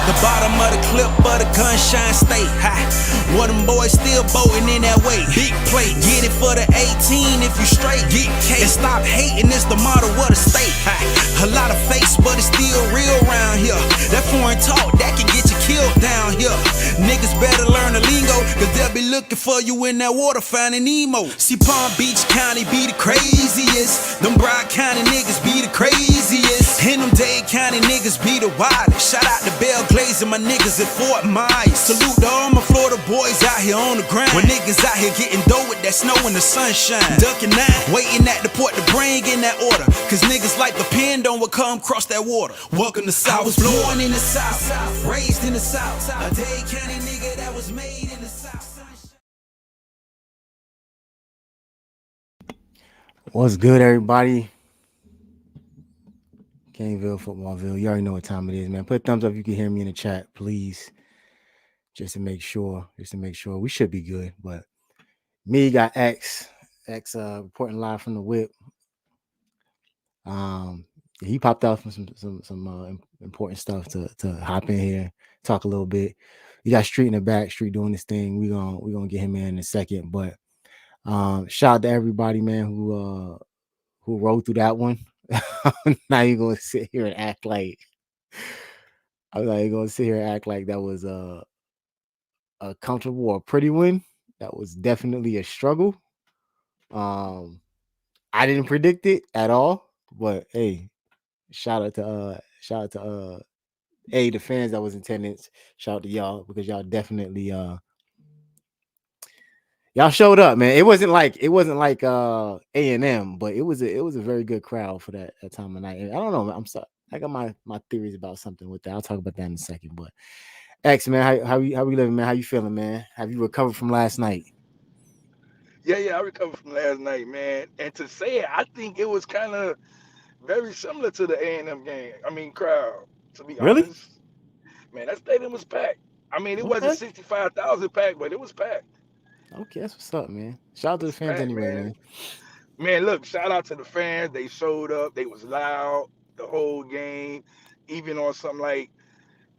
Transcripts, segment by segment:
The bottom of the clip of the gunshine state. What them boys still boating in that way. Big plate, get it for the 18 if you straight. Get cake and stop hating, it's the motto of the state. A lot of face, but it's still real around here. That foreign talk, that can get you killed down here. Niggas better learn the lingo, cause they'll be looking for you in that water finding Nemo. See, Palm Beach County be the craziest. Them Broward County niggas be the craziest. And them Dade County niggas be the wildest. Shout out to Bell Glaze and my niggas at Fort Myers. Salute to all my Florida boys out here on the grind. When niggas out here getting dough with that snow and the sunshine. Ducking nine, waiting at the port to bring in that order. Cause niggas like the pen don't come cross that water. Welcome to South. I was born in the South, raised in the South. A Dade County nigga that was made in the South. What's good, everybody? Caneville, Footballville. You already know what time it is, man. Put a thumbs up if you can hear me in the chat, please. Just to make sure. We should be good. But me got X reporting live from the whip. He popped out from some important stuff to hop in here, talk a little bit. You got Street in the back, Street doing this thing. We're gonna get him in a second. But shout out to everybody, man, who rode through that one. Now you're gonna sit here and act like that was a comfortable or pretty win. That was definitely a struggle. I didn't predict it at all, but hey, shout out to the fans that was in attendance. Shout out to y'all because y'all definitely y'all showed up, man. It wasn't like A&M, but it was a very good crowd for that time of night. And I don't know, I'm sorry. I got my theories about something with that. I'll talk about that in a second. But X, man, how we living, man? How you feeling, man? Have you recovered from last night? Yeah, I recovered from last night, man. And to say it, I think it was kind of very similar to the A&M game. I mean, crowd. To be Really? honest, man, that stadium was packed. I mean, it Okay. wasn't 65,000 packed, but it was packed. Okay, that's what's up, man. Shout out to the fans Packed, anyway, man. man. Man, look, shout out to the fans. They showed up. They was loud the whole game, even on some like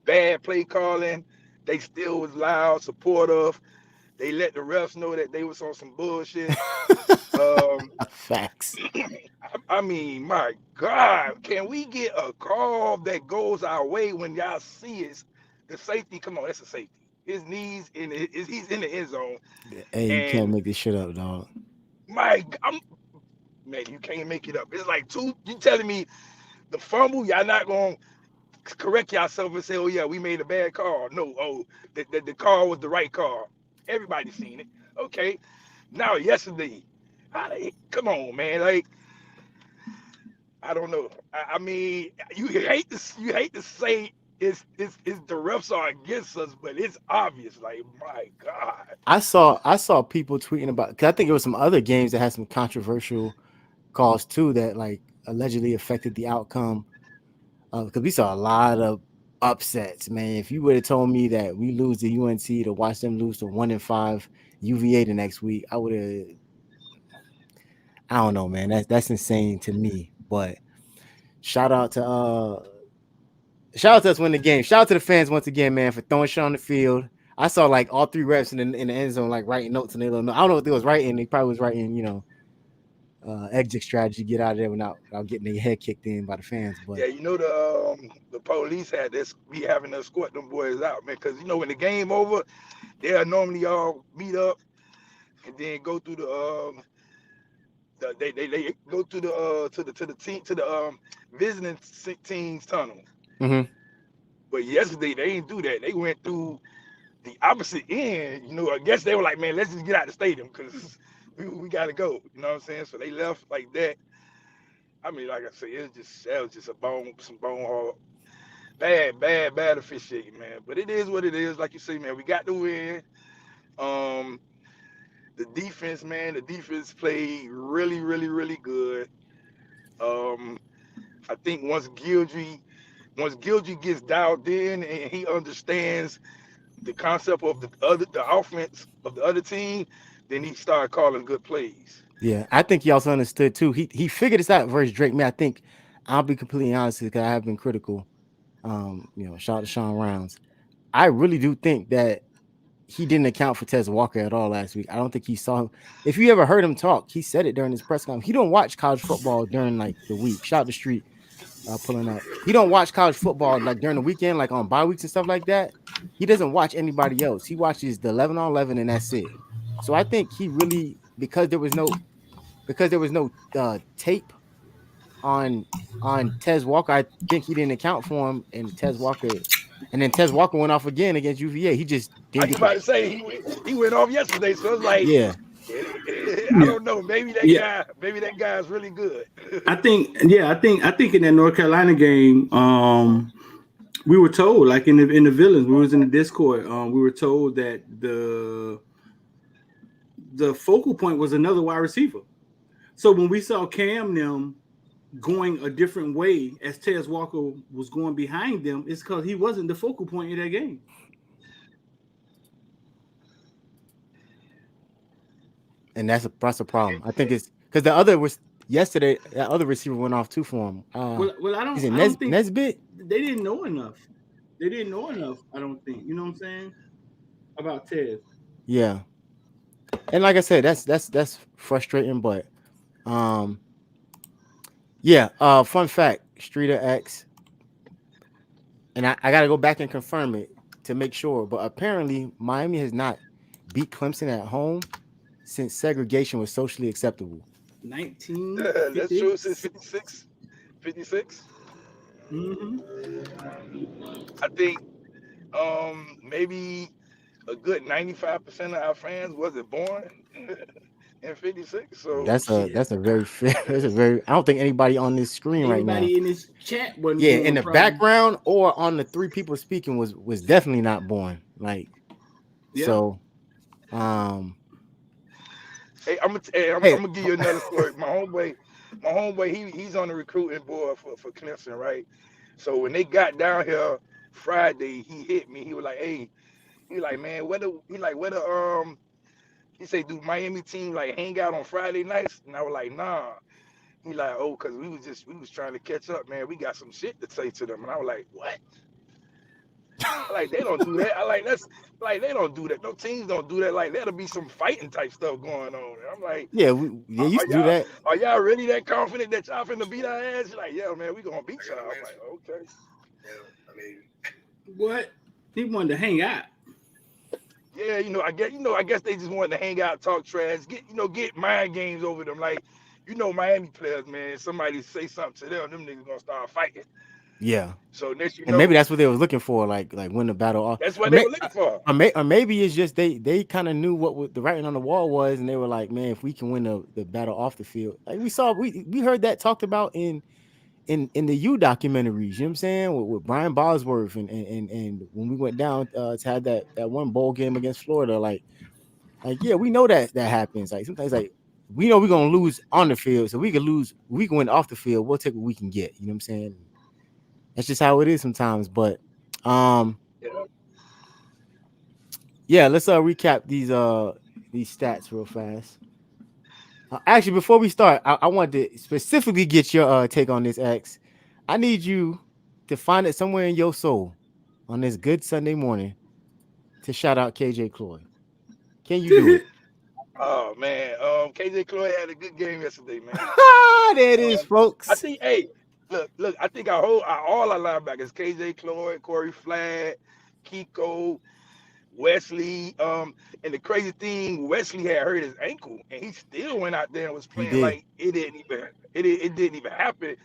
bad play calling. They still was loud, supportive. They let the refs know that they was on some bullshit. Facts. I mean, my God, can we get a call that goes our way when y'all see it? The safety, come on, that's a safety. His knees he's in the end zone. Hey, you can't And make this shit up, dog. man, you can't make it up. It's like you telling me the fumble, y'all not gonna correct yourself and say, oh yeah, we made a bad call. No, the call was the right call. Everybody's seen it. Okay. Now yesterday, come on, man. Like, I don't know. I mean, you hate to say it's the refs are against us, but it's obvious. Like, my God. I saw people tweeting about, because I think there was some other games that had some controversial calls too that like allegedly affected the outcome. Because we saw a lot of upsets, man. If you would have told me that we lose to UNC to watch them lose to 1-5 UVA the next week, I would have. I don't know, man. That's insane to me. But shout out to us winning the game. Shout out to the fans once again, man, for throwing shit on the field. I saw like all three refs in the end zone like writing notes in their little note. I don't know what they was writing. They probably was writing, exit strategy, get out of there without getting their head kicked in by the fans. But Yeah, the police had this be having to escort them boys out, man, because when the game over, they'll normally all meet up and then go through they go to the visiting team's tunnel. mm-hmm. But yesterday they didn't do that. They went through the opposite end. I guess they were like, man, let's just get out the stadium because we gotta go. You know what I'm saying? So they left like that. I mean, like I said, that was just some bone hard, bad officiating, man. But it is what it is. Like you say, man, we got to win. The defense, man, played really, really, really good. I think once Gildry gets dialed in and he understands the concept of the offense of the other team, then he started calling good plays. Yeah, I think he also understood too. He figured this out versus Drake. Man, I think I'll be completely honest because I have been critical Shout out to Sean Rounds. I really do think that he didn't account for Tez Walker at all last week. I don't think he saw him. If you ever heard him talk, he said it during his press conference. He don't watch college football during like the week. Shout out to Street pulling up. He don't watch college football like during the weekend, like on bye weeks and stuff like that. He doesn't watch anybody else. He watches the 11 on 11 and that's it. So I think he really because there was no tape on Tez Walker. I think he didn't account for him, and Tez Walker went off again against UVA. He just I didn't was get about the to say he went off yesterday, so it's like yeah. I Yeah, don't know. Maybe yeah. that guy's really good. I think in that North Carolina game, we were told, like in the villains, we was in the Discord, we were told that the focal point was another wide receiver. So when we saw Cam them going a different way as Tez Walker was going behind them, it's because he wasn't the focal point of that game. And that's a problem. I think it's because the other was yesterday. That other receiver went off too for him. Well, Is it I don't think Nesbitt? they didn't know enough. They didn't know enough. I don't think. You know what I'm saying about Tez. Yeah. And like I said, that's frustrating, but yeah. Fun fact: Streeter X, and I got to go back and confirm it to make sure. But apparently, Miami has not beat Clemson at home since segregation was socially acceptable. 1950. That's true since 56. 56. Mm-hmm. I think maybe a good 95% of our fans wasn't born in 56. So Shit. That's a very fair. That's a very. I don't think anybody on this screen right now. Anybody in this chat wasn't Yeah, born, in the probably. background or on the three people speaking was definitely not born. Like Yeah. so. hey, I'm gonna give you another story. My homeboy, he's on the recruiting board for Clemson, right? So when they got down here Friday, he hit me. He was like, "Hey," he like, "Man, where the he said, do Miami team like hang out on Friday nights?" And I was like, "Nah." He like, "Oh, cause we was trying to catch up, man. We got some shit to say to them." And I was like, "What?" Like they don't do that. I like that's like they don't do that. No teams don't do that. Like that'll be some fighting type stuff going on. And I'm like, Yeah, they used to do that. are y'all really that confident that y'all finna beat our ass? You're like, yeah, man, we gonna beat y'all. I'm like, okay. What? He wanted to hang out. Yeah, I guess they just wanted to hang out, talk trash, get mind games over them. Like, Miami players, man. Somebody say something to them niggas gonna start fighting. Yeah, So next and maybe that's what they were looking for, like win the battle off. that's what they were looking for. Or maybe it's just they kind of knew what the writing on the wall was, and they were like, man, if we can win the battle off the field, like we heard that talked about in the U documentaries. You know what I'm saying with Brian Bosworth and when we went down to have that one bowl game against Florida, like yeah, we know that happens. Like sometimes like we know we're gonna lose on the field, so we can win off the field. We'll take what we can get. You know what I'm saying? That's just how it is sometimes. But yeah, let's recap these stats real fast. Actually, before we start, I wanted to specifically get your take on this, X. I need you to find it somewhere in your soul on this good Sunday morning to shout out KJ Cloyd. Can you do it? Oh man, KJ Cloyd had a good game yesterday, man. There it is, folks. I think, hey, look, I think all our linebackers, KJ Cloyd, Corey Flatt, Kiko, Wesley, and the crazy thing, Wesley had hurt his ankle, and he still went out there and was playing like it didn't even happen.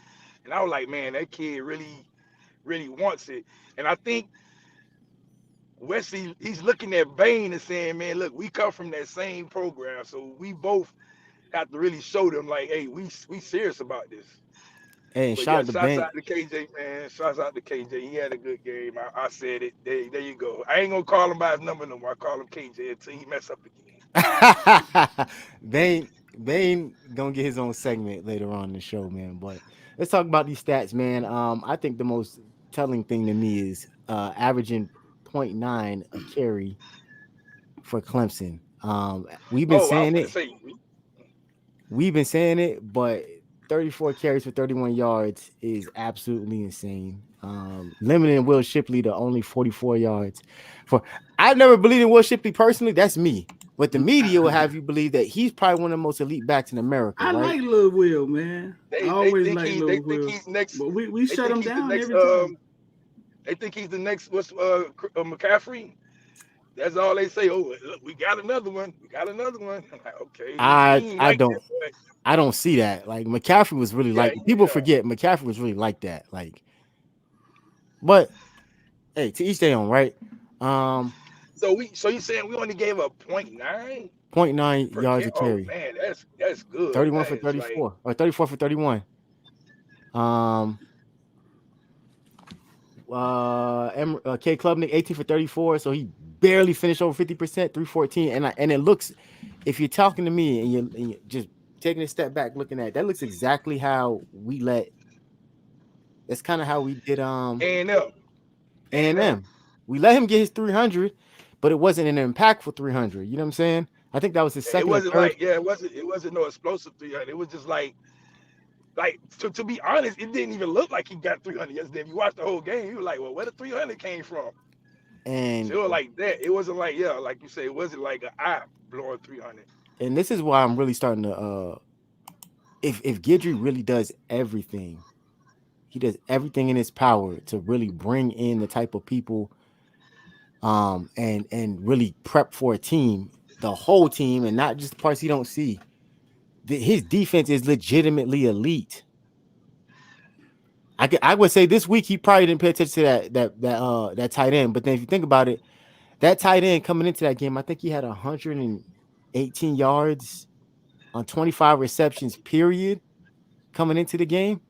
And I was like, man, that kid really, really wants it. And I think Wesley, he's looking at Bain and saying, man, look, we come from that same program, so we both have to really show them, like, hey, we serious about this. And But shout yeah, out to shouts Ben. out to KJ, man. Shouts out to KJ. He had a good game. I said it. There you go. I ain't gonna call him by his number no more. I call him KJ until he mess up again. Bain gonna get his own segment later on in the show, man. But let's talk about these stats, man. I think the most telling thing to me is averaging 0.9 a carry for Clemson. We've been saying it. We've been saying it, but 34 carries for 31 yards is absolutely insane. limiting Will Shipley to only 44 yards. For I've never believed in Will Shipley personally. That's me. But the media will have you believe that he's probably one of the most elite backs in America, I right? like Lil Will, man. I They always think like they Lil think Will, he's next. but we They shut think him he's the down next. every time. They think he's the next. What's McCaffrey? That's all they say. Oh, look, we got another one. We got another one. I'm like, okay, I he ain't I like don't that, but I don't see that. Like McCaffrey was really yeah, like people forget McCaffrey was really like that. Like, but hey, to each their own, right? Um, So you saying we only gave up .9 point nine per yards carry? a Oh carry, man, that's good. 31 That for is like 34, or 34 for 31. Um, K Klubnik 18 for 34, so he barely finished over 50%, 314. And it looks, if you're talking to me and you're just taking a step back, looking at that, looks exactly how we let. That's kind of how we did A&M, A&M. A&M. We let him get his 300, but it wasn't an impactful 300. You know what I'm saying? I think that was his It second or wasn't third. like it wasn't no explosive 300. It was just like to be honest, it didn't even look like he got 300 yesterday. If you watch the whole game, you were like, well, where the 300 came from? And So it was like that. It wasn't like like you say, it wasn't like an eye blowing 300. and this is why I'm really starting to if Gidry really does everything, he does everything in his power to really bring in the type of people and really prep for a team, the whole team, and not just the parts he don't see. His defense is legitimately elite. I would say this week he probably didn't pay attention to that tight end. But then if you think about it, that tight end coming into that game, I think he had 118 yards on 25 receptions, period, coming into the game.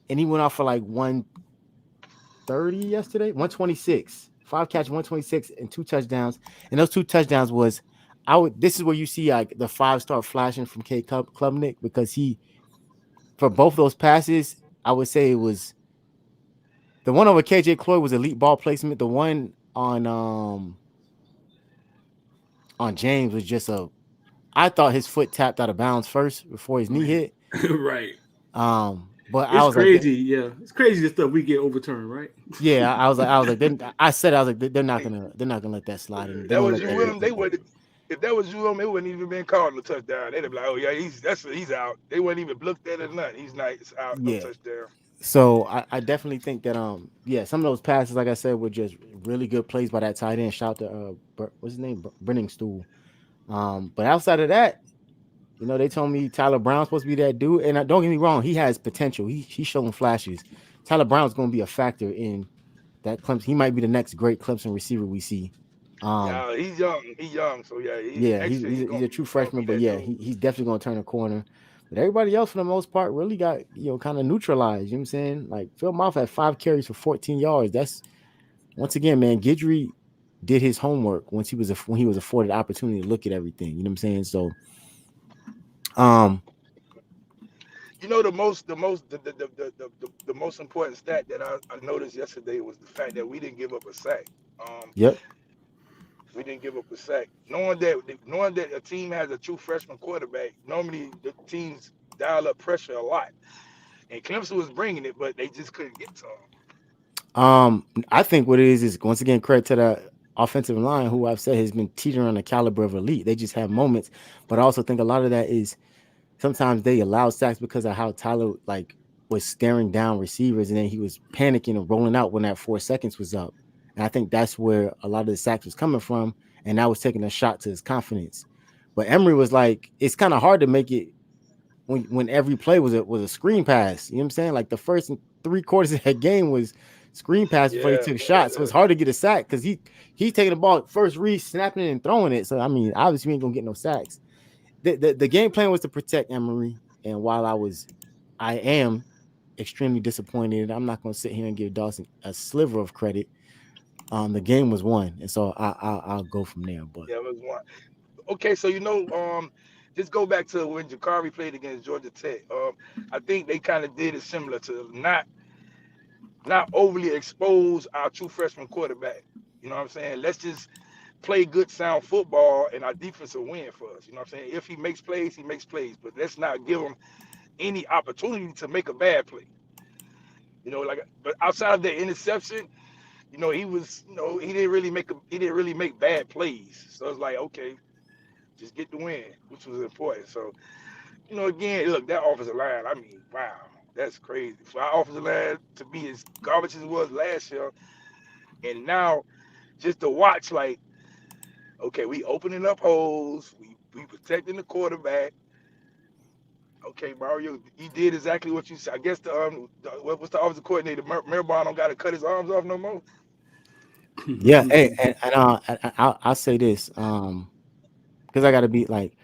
And he went off for like 130 yesterday, 126, 5 catch, 126, and 2 touchdowns. And those 2 touchdowns was this is where you see like the 5-star flashing from K Klubnik, because he, for both those passes, I would say it was the one over KJ Cloyd was elite ball placement. The one on James was just I thought his foot tapped out of bounds first before his knee hit. Right. But I It's was like, crazy. Yeah, it's crazy the stuff we get overturned, right? yeah, I was like, then I said, I was like, they're not gonna let that slide, and they're That gonna was let you that with get him. They picked up. would if that was you, it wouldn't even been called no touchdown. They'd be like, oh yeah, he's out. They wouldn't even looked at it or nothing. He's not it's out, no Yeah. touchdown. So I definitely think that yeah, some of those passes, like I said, were just really good plays by that tight end. Shout out to what's his name, Brenning Stool. But outside of that, they told me Tyler Brown's supposed to be that dude, and don't get me wrong, he has potential. He's showing flashes. Tyler Brown's going to be a factor in that Clemson. He might be the next great Clemson receiver we see. Yeah, he's young. He's young. So yeah, Yeah, next year he's a true he's gonna freshman, be but that yeah, dude. he's definitely going to turn a corner. But everybody else, for the most part, really got kind of neutralized. You know what I'm saying? Like Phil Mouth had 5 carries for 14 yards. That's once again, man. Gidry did his homework once when he was afforded the opportunity to look at everything. You know what I'm saying? So, um, You know the most important stat that I noticed yesterday was the fact that we didn't give up a sack. Um, yep. we didn't give up a sack. Knowing that a team has a true freshman quarterback, normally the teams dial up pressure a lot, and Clemson was bringing it, but they just couldn't get to him. I think what it is once again credit to the offensive line, who I've said has been teetering on the caliber of elite. They just have moments, but I also think a lot of that is sometimes they allow sacks because of how Tyler was staring down receivers, and then he was panicking and rolling out when that 4 seconds was up. And I think that's where a lot of the sacks was coming from, and that was taking a shot to his confidence. But Emory was like, it's kind of hard to make it when every play was a screen pass. You know what I'm saying? Like the first 3 quarters of that game was screen pass before he Yeah, took shots. So it's hard to get a sack because he's taking the ball first read, snapping it and throwing it. So I mean, obviously we ain't gonna get no sacks. The game plan was to protect Emory, and while I am extremely disappointed, I'm not gonna sit here and give Dawson a sliver of credit. The game was won, and so I'll go from there. But yeah, it was one. Okay, so just go back to when Jakari played against Georgia Tech. I think they kind of did it similar to not overly expose our true freshman quarterback. You know what I'm saying? Let's just play good sound football and our defense will win for us. You know what I'm saying? If he makes plays, he makes plays, but let's not give him any opportunity to make a bad play. Like, but outside of the interception, he was, he didn't really make bad plays. So it's like, okay, just get the win, which was important. So, again, look, that offensive line, I mean, wow, that's crazy. For our offensive line to be as garbage as it was last year, and now just to watch, like, okay, we opening up holes, we protecting the quarterback. Okay, Mario, you did exactly what you said. I guess what's the offensive coordinator? Mirabal don't got to cut his arms off no more. Yeah, hey, I'll say this, because I got to be like,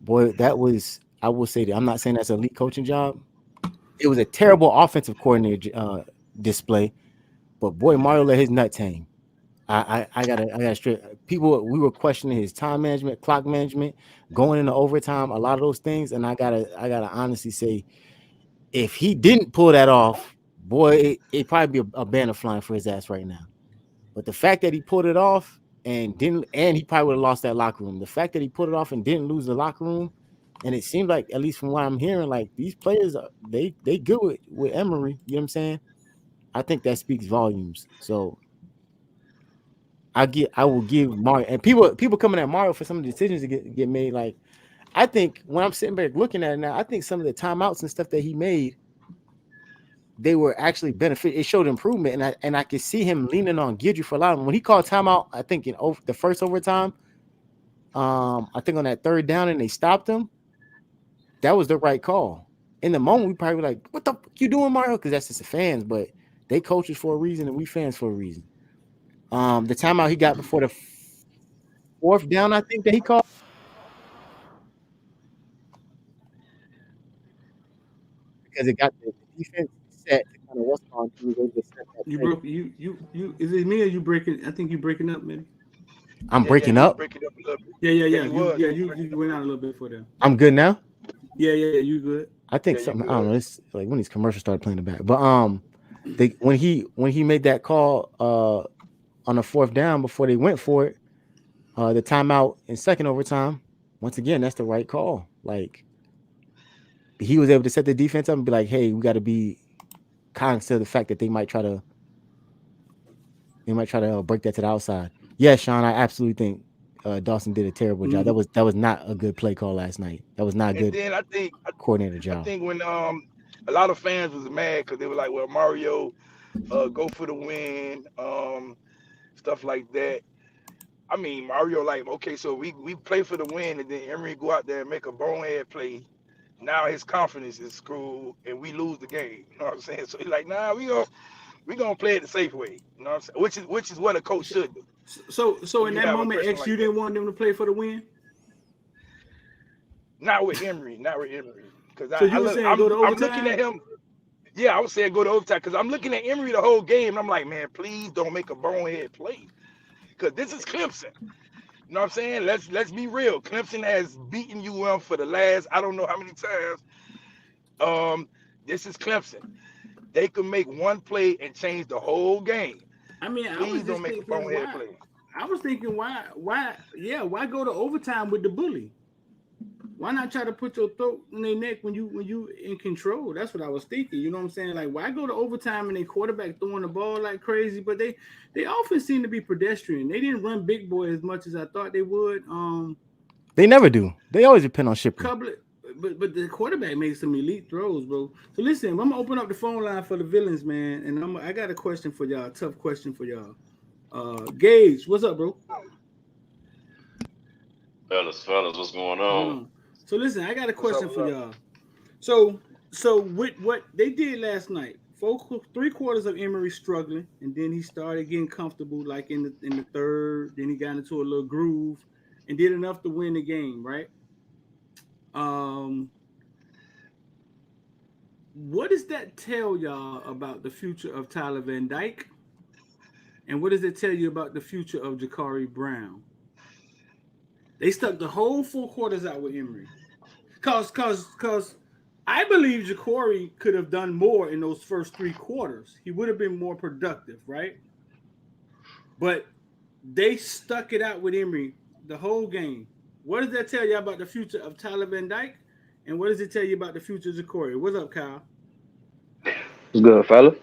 boy, I will say that I'm not saying that's an elite coaching job. It was a terrible offensive coordinator display, but boy, Mario let his nuts hang. I gotta straight people. We were questioning his time management, clock management, going into overtime, a lot of those things, and I gotta honestly say, if he didn't pull that off, boy, it'd probably be a banner flying for his ass right now. But the fact that he pulled it off and didn't, and he probably would have lost that locker room. The fact that he put it off and didn't lose the locker room, and it seemed like, at least from what I'm hearing, like these players they good with Emery. You know what I'm saying? I think that speaks volumes. So I will give Mario, and people coming at Mario for some of the decisions to get made. Like, I think when I'm sitting back looking at it now, I think some of the timeouts and stuff that he made, they were actually benefit. It showed improvement, and I could see him leaning on Guidry for a lot of them. When he called timeout, I think in the first overtime, I think on that third down, and they stopped him. That was the right call. In the moment, we probably were like, "What the fuck you doing, Mario?" Because that's just the fans, but they coaches for a reason, and we fans for a reason. The timeout he got before the fourth down, I think that he called, because it got the defense set to kind of what's on. He was able to set that You play. broke you. Is it me or you breaking? I think you breaking up, man. I'm Yeah, breaking he was up. breaking up a little bit. Yeah. Yeah, he was. You went out a little bit for them. I'm good now. Yeah. You good? I think Yeah, you something. I good. don't know. It's like when these commercials started playing the back, but when he made that call on the fourth down before they went for it, the timeout in second overtime. Once again, that's the right call. Like, he was able to set the defense up and be like, "Hey, we got to be cognizant of the fact that they might try to break that to the outside." Yeah, Sean, I absolutely think Dawson did a terrible job. That was not a good play call last night. That was not a And good then coordinator I job. think when a lot of fans was mad because they were like, well, Mario, go for the win, stuff like that. I mean, Mario, like, okay, so we play for the win, and then Emery go out there and make a bonehead play. Now his confidence is screwed, and we lose the game. You know what I'm saying? So he's like, nah, we gonna play it the safe way. You know what I'm saying? Which is what a coach should do. So When in you that have a moment, person X, like you that. didn't want them to play for the win. Not with Emery, because So you were saying go to I'm looking overtime. at him. Yeah, I was saying go to overtime because I'm looking at Emery the whole game, and I'm like, man, please don't make a bonehead play because this is Clemson. You know what I'm saying? Let's be real. Clemson has beaten you for the last I don't know how many times. This is Clemson. They can make one play and change the whole game. I mean, I Please was don't just make a thinking bonehead why. play. I was thinking why go to overtime with the bully? Why not try to put your throat in their neck when you in control? That's what I was thinking. You know what I'm saying? Like, why go to overtime and their quarterback throwing the ball like crazy? But they often seem to be pedestrian. They didn't run big boy as much as I thought they would. They never do. They always depend on Shipley. But the quarterback makes some elite throws, bro. So listen, I'm gonna open up the phone line for the villains, man, and I got a question for y'all. A tough question for y'all. Gage, what's up, bro? Fellas, what's going on? So listen, I got a What's up, question for what's up? y'all. So with what they did last night, 3/4 of Emery struggling, and then he started getting comfortable, like in the third. Then he got into a little groove and did enough to win the game, right? What does that tell y'all about the future of Tyler Van Dyke? And what does it tell you about the future of Ja'Cory Brown? They stuck the whole 4 quarters out with Emery. Cause I believe Ja'Cory could have done more in those first 3 quarters. He would have been more productive, right? But they stuck it out with Emery the whole game. What does that tell you about the future of Tyler Van Dyke? And what does it tell you about the future of Ja'Cory? What's up, Kyle? What's good, fella?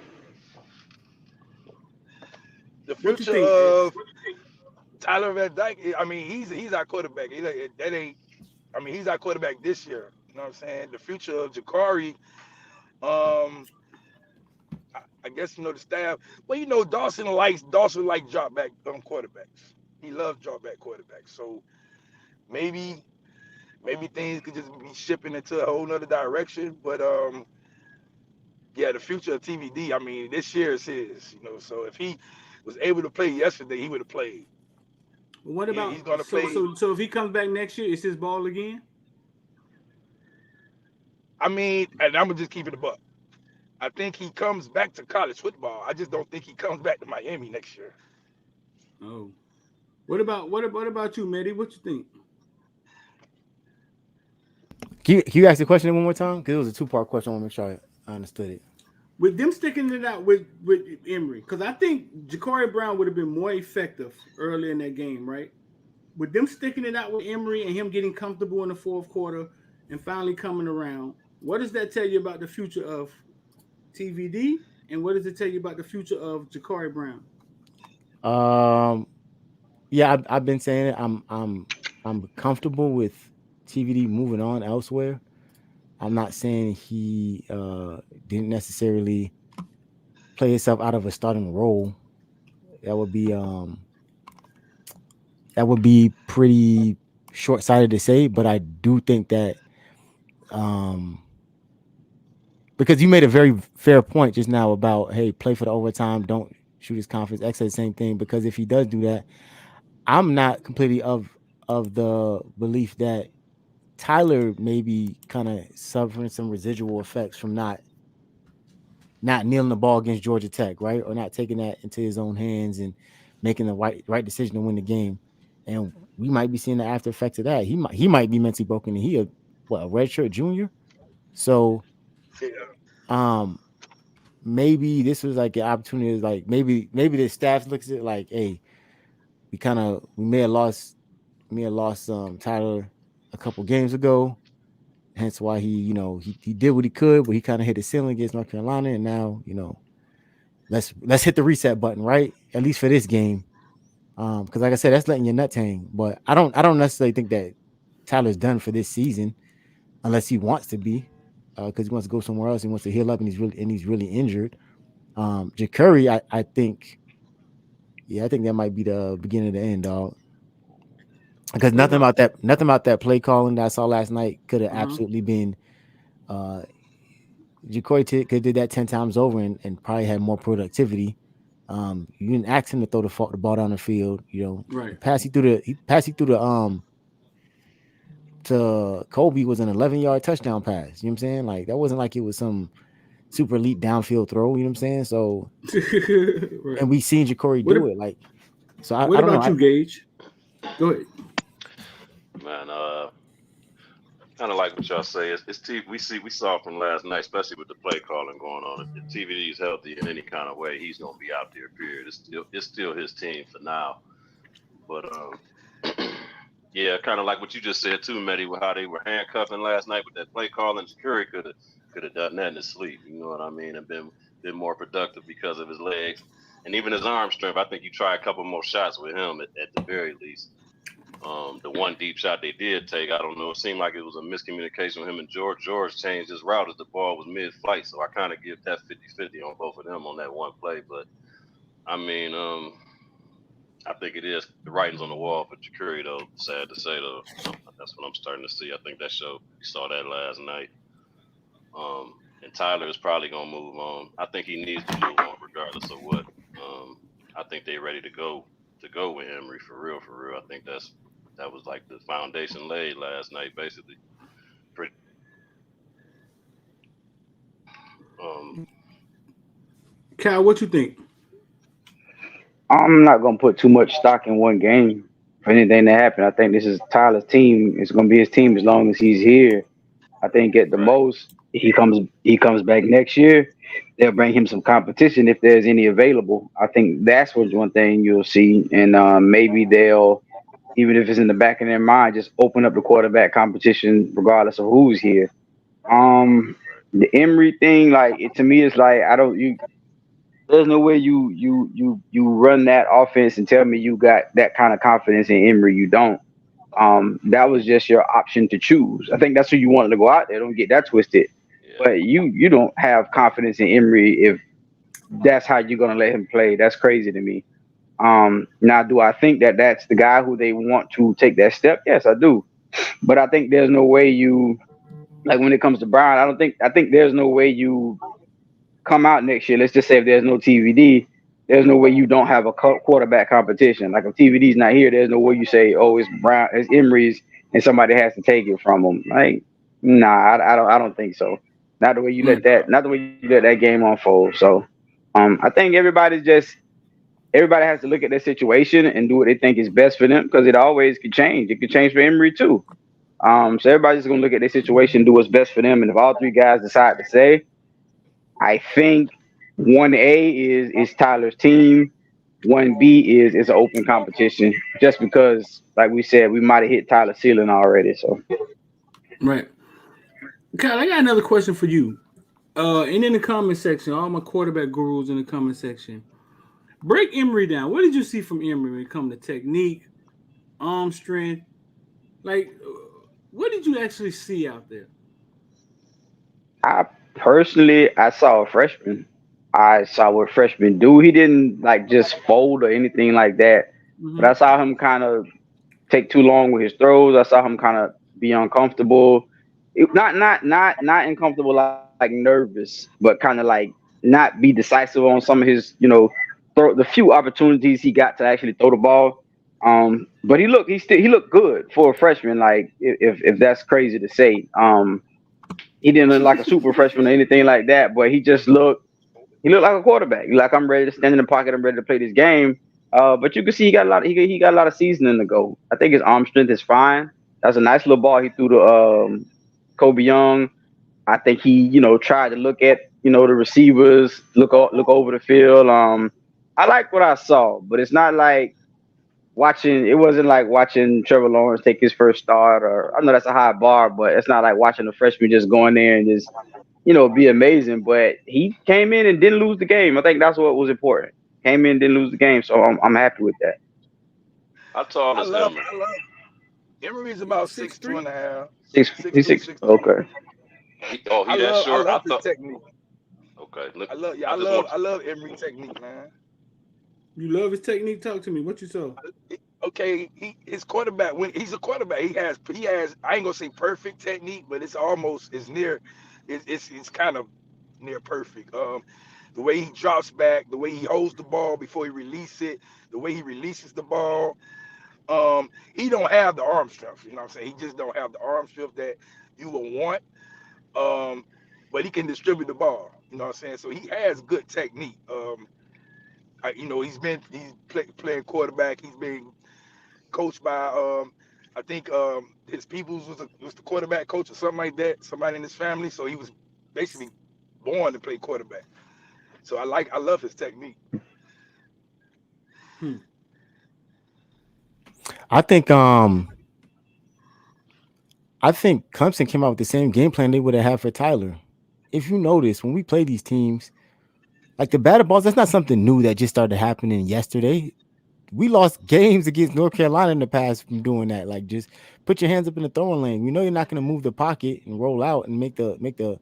The What you future think? of Tyler Van Dyke, I mean, he's our quarterback. That ain't. I mean, he's our quarterback this year. You know what I'm saying? The future of Jakari, um, I guess the staff. Well, Dawson likes drop back quarterbacks. He loves drop back quarterbacks. So maybe things could just be shipping into a whole nother direction. But yeah, the future of TVD. I mean, this year is his. So if he was able to play yesterday, he would have played. What He's about gonna so play. so so if he comes back next year, it's his ball again? I mean, and I'm gonna just keep it a buck. I think he comes back to college football. I just don't think he comes back to Miami next year. Oh. What about you, Mehdi? What you think? Can you ask the question one more time? Because it was a two-part question. I want to make sure I understood it. With them sticking it out with Emery, because I think Ja'Cory Brown would have been more effective early in that game, right? With them sticking it out with Emery and him getting comfortable in the fourth quarter and finally coming around, what does that tell you about the future of TVD? And what does it tell you about the future of Ja'Cory Brown? Yeah, I've been saying it. I'm comfortable with TVD moving on elsewhere. I'm not saying he didn't necessarily play himself out of a starting role. That would be pretty short sighted to say, but I do think that um because you made a very fair point just now about, hey, play for the overtime, don't shoot his confidence. X said the same thing, because if he does do that, I'm not completely of the belief that Tyler may be kind of suffering some residual effects from not kneeling the ball against Georgia Tech, right? Or not taking that into his own hands and making the right decision to win the game. And we might be seeing the after effects of that. He might be mentally broken, and he a redshirt junior. So Yeah, um maybe this was like an opportunity, like maybe the staff looks at it like, hey, we may have lost Tyler a couple games ago. Hence why he did what he could, but he kind of hit the ceiling against North Carolina, and now let's hit the reset button, right? At least for this game, because like I said, that's letting your nuts hang. But I don't necessarily think that Tyler's done for this season, unless he wants to be, because he wants to go somewhere else. He wants to heal up, and he's really injured. Ja'Cory, I think, yeah, I think that might be the beginning of the end, dog. Because What about nothing about that play calling that I saw last night could have uh-huh. absolutely been. Jacory could have did that 10 times over and probably had more productivity. You didn't ask him to throw the ball down the field. The Right. pass he passed he through the to Kobe was an 11-yard touchdown pass. You know what I'm saying? Like, that wasn't like it was some super elite downfield throw. You know what I'm saying? So, Right. and we seen Jacory What do it. Like, so what I don't know. about you, Gage? Go ahead. Man, kind of like what y'all say. We saw from last night, especially with the play calling going on. If TVD is healthy in any kind of way, he's gonna be out there. Period. It's still his team for now. But yeah, kind of like what you just said too, Mehdi, with how they were handcuffing last night with that play calling. Curry could have done that in his sleep. You know what I mean? And been more productive because of his legs and even his arm strength. I think you try a couple more shots with him at the very least. The one deep shot they did take, I don't know. It seemed like it was a miscommunication with him and George. George changed his route as the ball was mid-flight, so I kind of give that 50-50 on both of them on that one play. But I mean, I think it is the writing's on the wall for Jakuri, though. Sad to say, though. That's what I'm starting to see. I think that show we saw that last night. And Tyler is probably gonna move on. I think he needs to move on regardless of what. I think they're ready to go with Emery for real, for real. I think that was like the foundation laid last night, basically. Pretty. Um, Cal, what you think? I'm not gonna put too much stock in one game for anything to happen. I think this is Tyler's team. It's gonna be his team as long as he's here. I think at the right. most he comes back next year. They'll bring him some competition if there's any available. I think that's what one thing you'll see, and maybe they'll, even if it's in the back of their mind, just open up the quarterback competition regardless of who's here. Um, the Emery thing, like to me, it's like I don't you. There's no way you run that offense and tell me you got that kind of confidence in Emery. You don't. That was just your option to choose. I think that's who you wanted to go out there. Don't get that twisted. Yeah. But you don't have confidence in Emery if that's how you're gonna let him play. That's crazy to me. Now, do I think that that's the guy who they want to take that step? Yes, I do. But I think there's no way you like when it comes to Brown. I think there's no way you come out next year. Let's just say if there's no TVD, there's no way you don't have a quarterback competition. Like if TVD's not here, there's no way you say, oh, it's Brown, it's Emery's, and somebody has to take it from him. Like, nah, I don't think so. Not the way you let Mm. that, not the way you let that game unfold. So, I think everybody has to look at their situation and do what they think is best for them because it always could change. It could change for Emery too. So everybody's gonna look at their situation, do what's best for them, and if all three guys decide to say, I think 1A is Tyler's team. 1B is an open competition, just because, like we said, we might have hit Tyler's ceiling already. So Right. Kyle, I got another question for you. And in the comment section, all my quarterback gurus in the comment section, break Emery down. What did you see from Emery when it comes to technique, arm strength? Like, what did you actually see out there? I personally, I saw a freshman. I saw what freshmen do. He didn't like just fold or anything like that, but Mm-hmm. I saw him kind of take too long with his throws. I saw him kind of be uncomfortable. Not uncomfortable like nervous, but kind of like not be decisive on some of his the few opportunities he got to actually throw the ball. But he looked good for a freshman. Like if that's crazy to say. He didn't look like a super freshman or anything like that, but he looked like a quarterback. Like I'm ready to stand in the pocket. I'm ready to play this game. But you can see he got a lot of seasoning to go. I think his arm strength is fine. That's a nice little ball he threw to Kobe Young. I think he tried to look at the receivers, look over the field. I like what I saw, but it's not like watching. It wasn't like watching Trevor Lawrence take his first start, or I know that's a high bar, but it's not like watching a freshman just go in there and just be amazing. But he came in and didn't lose the game. I think that's what was important. Came in, didn't lose the game, so I'm happy with that. How tall I is love, Emery? I love. Emery's about Six 6'2" and three. a half, Six, six he's two, six. 6'3". Okay. He that I short? I love his thought. technique. Okay, look, Yeah, I just want. I love Emery technique, man. You love his technique. Talk to me. What you saw? Okay, his quarterback when he's a quarterback, he has I ain't gonna say perfect technique, but it's near it's kind of near perfect. The way he drops back, the way he holds the ball before he releases it, the way he releases the ball. He don't have the arm strength, you know what I'm saying? He just don't have the arm strength that you would want. Um, but he can distribute the ball, you know what I'm saying? So he has good technique. Playing quarterback. He's been coached by I think his peoples was the quarterback coach or something like that. Somebody in his family, so he was basically born to play quarterback. So I love his technique. Hmm. I think I think Clemson came out with the same game plan they would have had for Tyler. If you notice, when we play these teams, like the batted balls, that's not something new that just started happening yesterday. We lost games against North Carolina in the past from doing that. Like just put your hands up in the throwing lane. We know you're not going to move the pocket and roll out and make an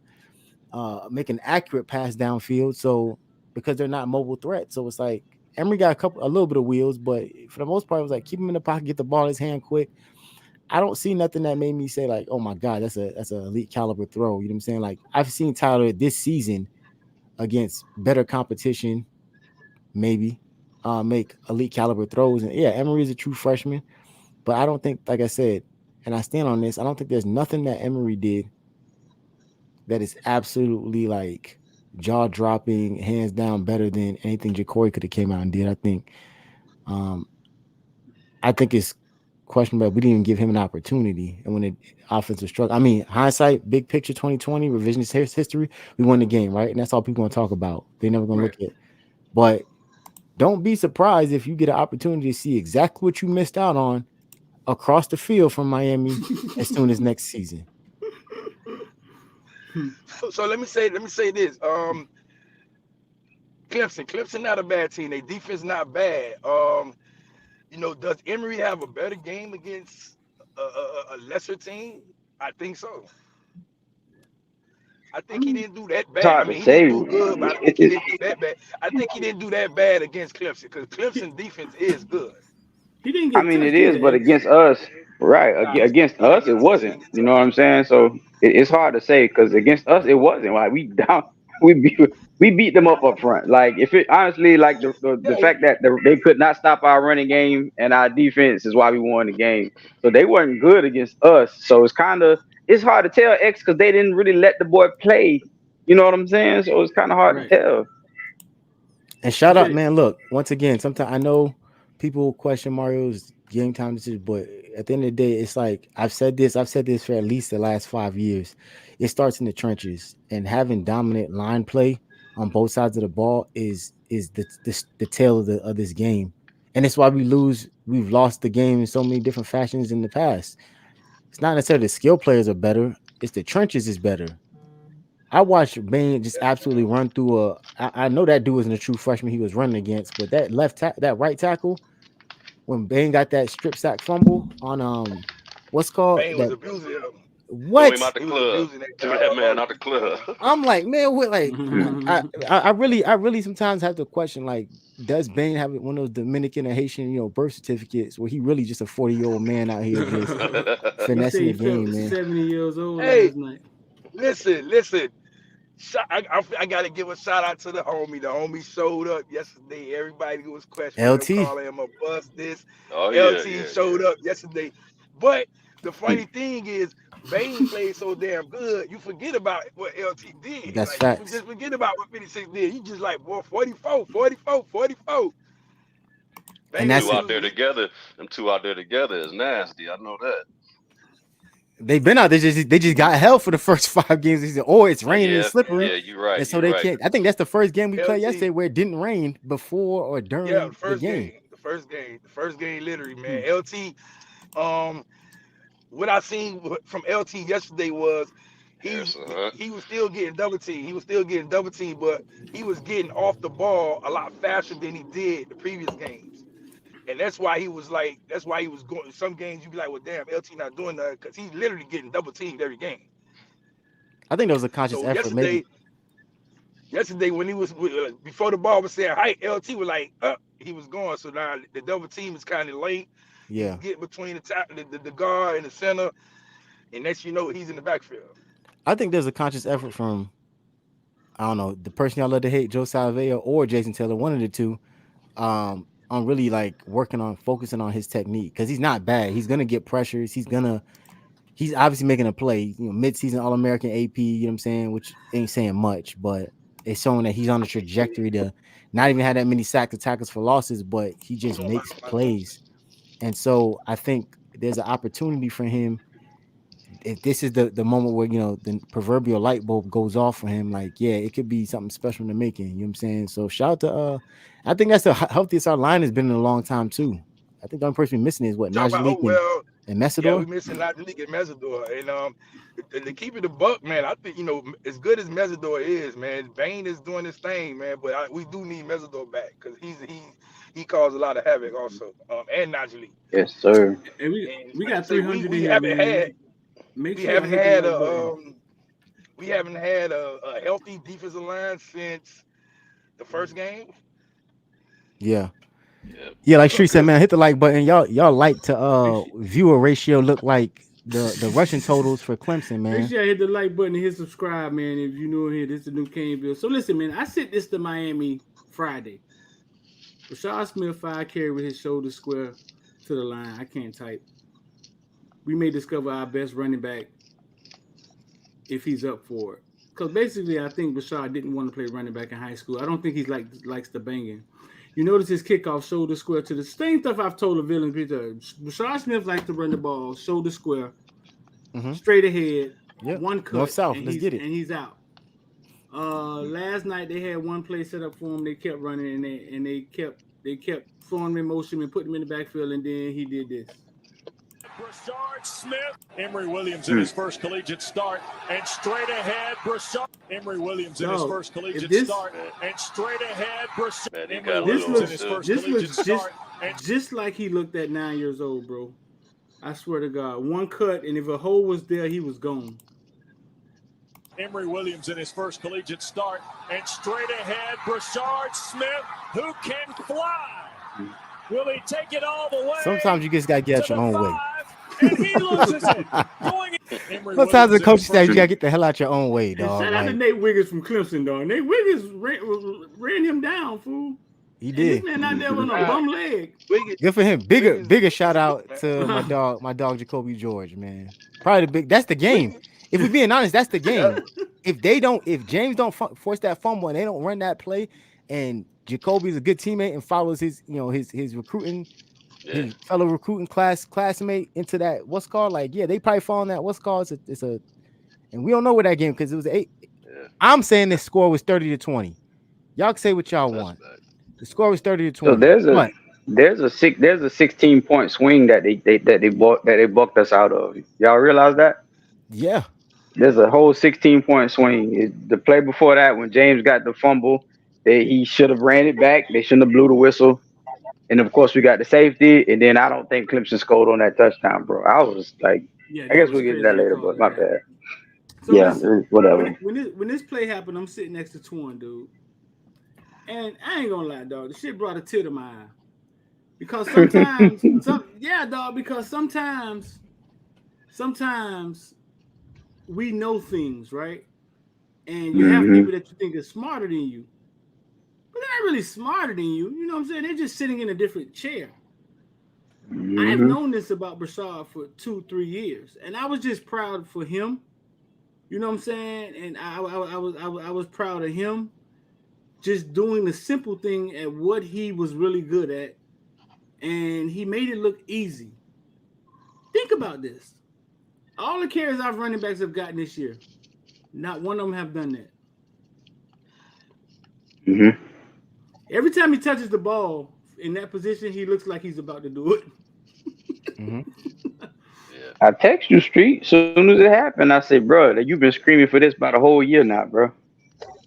accurate pass downfield. So because they're not mobile threats, so it's like Emery got a little bit of wheels, but for the most part, it was like keep him in the pocket, get the ball in his hand quick. I don't see nothing that made me say like, oh my god, that's an elite caliber throw. You know what I'm saying? Like I've seen Tyler this season against better competition, maybe make elite caliber throws. And yeah, Emery is a true freshman, but I don't think, like I said, and I stand on this, I don't think there's nothing that Emery did that is absolutely like jaw dropping, hands down better than anything Ja'Cory could have came out and did. Um, I think it's questionable. We didn't even give him an opportunity, and when the offensive struggle, I mean, hindsight, big picture, 2020 revisionist history, we won the game, right? And that's all people gonna talk about. They're never gonna Right. look at. But don't be surprised if you get an opportunity to see exactly what you missed out on across the field from Miami as soon as next season. Hmm. So let me say this. Clemson. Clemson not a bad team. Their defense not bad. Does Emory have a better game against a lesser team? I think so. I think he didn't do that It's bad. I hard to mean, he didn't say. do good, but I think he didn't do that bad. I think he didn't do that bad against Clemson because He, Clemson defense is good. he didn't I get mean, it touched is, either, but X. against us, right? Nah, Against he didn't us, it get he wasn't. didn't get You know what touched. I'm saying? So it's hard to say because against us, it wasn't. Like we down, we beat, we beat them up front. Like if it honestly, like the Yeah, fact that they could not stop our running game and our defense is why we won the game. So they weren't good against us. So it's hard to tell X because they didn't really let the boy play. You know what I'm saying? So it's kind of hard to Right. tell. And You shout out, said man. Look, once again, sometimes I know people question Mario's game time decisions, but at the end of the day, it's like I've said this for at least the last 5 years. It starts in the trenches, and having dominant line play on both sides of the ball is the tail of this game, and it's why we lose. We've lost the game in so many different fashions in the past. It's not necessarily the skill players are better; it's the trenches is better. I watched Bain just that's absolutely true. run through a. I know that dude wasn't a true freshman he was running against, but that right tackle, when Bain got that strip sack fumble on what's called Bane was that abusing him. Threw him what? out the He was club. abusing that Threw guy that man all out the game. club. I'm like, man, what like Hmm. I really sometimes have to question like, does Bain have one of those Dominican or Haitian, birth certificates where he really just a 40-year-old man out here just he said finessing he the felt game, man? 70 years old Hey, last night. listen. I gotta give a shout out to the homie. The homie showed up yesterday. Everybody was questioning him, LT, calling him a bust. This Oh yeah, LT yeah, showed up yesterday. But the funny thing is, Bane played so damn good, you forget about what LT did. that's Like you facts. just forget about what 56 did. You just like, boy, 44, 44, 44. And Bane that's two was it. out there using. together. Them two out there together is nasty. I know that. They've been out there. They just got hell for the first 5 games. They said, "Oh, it's raining and Yeah, slippery," yeah, you're right. and so You're they right. can't. I think that's the first game we played yesterday LT. where it didn't rain before or Yeah, during the game. the first game, literally, Hmm. man. LT. Um, what I seen from LT yesterday was Harrison, he huh? he was still getting double team. He was still getting double team, but he was getting off the ball a lot faster than he did the previous games. And that's why he was going. Some games you be like, well, damn, LT not doing that because he's literally getting double teamed every game. I think that was a conscious So effort, maybe. yesterday when he was before the ball was saying height, LT was like up, he was going. So now the double team is kind of late. He's Yeah, getting between the guard and the center, and next you know he's in the backfield. I think there's a conscious effort from I don't know the person y'all love to hate, Joe Salveo or Jason Taylor, one of the two, on really like working on focusing on his technique because he's not bad. He's gonna get pressures. He's obviously making a play, mid-season All-American AP, you know what I'm saying, which ain't saying much, but it's showing that he's on a trajectory to not even have that many sacks or tackles for losses, but he just makes plays. And so I think there's an opportunity for him. If this is the moment where, the proverbial light bulb goes off for him, like, yeah, it could be something special in the making. You know what I'm saying? So shout out to I think that's the healthiest our line has been in a long time too. I think the only person missing is what Talk about Najee well, and yeah, we Messidor. missing not the league and Mesidor, and to keep it a buck, man. I think as good as Mesidor is, man. Bane is doing his thing, man. But we do need Mesidor back because he caused a lot of havoc also, and Najee. Yes, sir. And we And we like I got say, 300 in here, man. Make we sure y'all haven't hit the had like button. a healthy defensive line since the first game. Yeah. Yeah. Yeah, like Street said, Because man, hit the like button. Y'all like to Make sure, viewer ratio look like the rushing totals for Clemson, make man. sure y'all hit the like button and hit subscribe, man. If you new here, this is the new Caneville. So listen, man, I sent this to Miami Friday. Rashad Smith 5 carry with his shoulder square to the line. I can't type. We may discover our best running back if he's up for it. Because basically, I think Rashad didn't want to play running back in high school. I don't think he likes the banging. You notice his kickoff shoulder square to the same stuff I've told the villain Peter. Rashad Smith likes to run the ball shoulder square, Mm-hmm. straight ahead, Yep. one North cut, South. and Let's get it. he's out. Last night they had one play set up for him. They kept running and they kept throwing him in motion and putting him in the backfield, and then he did this. Brashard Smith. Emory Williams in his first collegiate start. And straight ahead, Brashard. Emory Williams in his first collegiate start. And straight ahead, Brashard. Emory Williams in his first collegiate start. Just like he looked at 9 years old, bro. I swear to God. One cut, and if a hole was there, he was gone. Emory Williams in his first collegiate start. And straight ahead, Brashard Smith, who can fly. Will he take it all the way? Sometimes you just got to get out your own way. And he loses it. Sometimes the coach says you got to get the hell out your own way, dog. Shout out to Nate Wiggins from Clemson, dog. Nate Wiggins ran him down, fool. He did. This man out there with a bum leg. Good for him. Bigger shout out to my dog Jacoby George, man. Probably the big. That's the game. If we're being honest, that's the game. If James don't force that fumble and they don't run that play, and Jacoby's a good teammate and follows his recruiting, his fellow recruiting classmate into that what's called they probably fall in that what's called and we don't know where that game because it was 8. Yeah. I'm saying the score was 30-20. Y'all can say what y'all want. The score was 30-20. So there's a 16-point swing that they bucked us out of. Y'all realize that? Yeah. There's a whole 16-point swing. The play before that, when James got the fumble, he should have ran it back. They shouldn't have blew the whistle. And of course, we got the safety. And then I don't think Clemson scored on that touchdown, bro. I was like, I guess we'll get to that later, but my bad. So whatever. When this play happened, I'm sitting next to Twan, dude. And I ain't gonna lie, dog. The shit brought a tear to my eye. Because sometimes, because sometimes we know things, right? And you have people that you think are smarter than you. But they're not really smarter than you. You know what I'm saying? They're just sitting in a different chair. I've known this about Brashard for 2-3 years. And I was just proud for him. You know what I'm saying? And I was proud of him just doing the simple thing at what he was really good at. And he made it look easy. Think about this. All the carries our running backs have gotten this year, not one of them have done that. Mm-hmm. Every time he touches the ball in that position, he looks like he's about to do it. I text you, Street, as soon as it happened. I said, bro, you've been screaming for this about a whole year now, bro.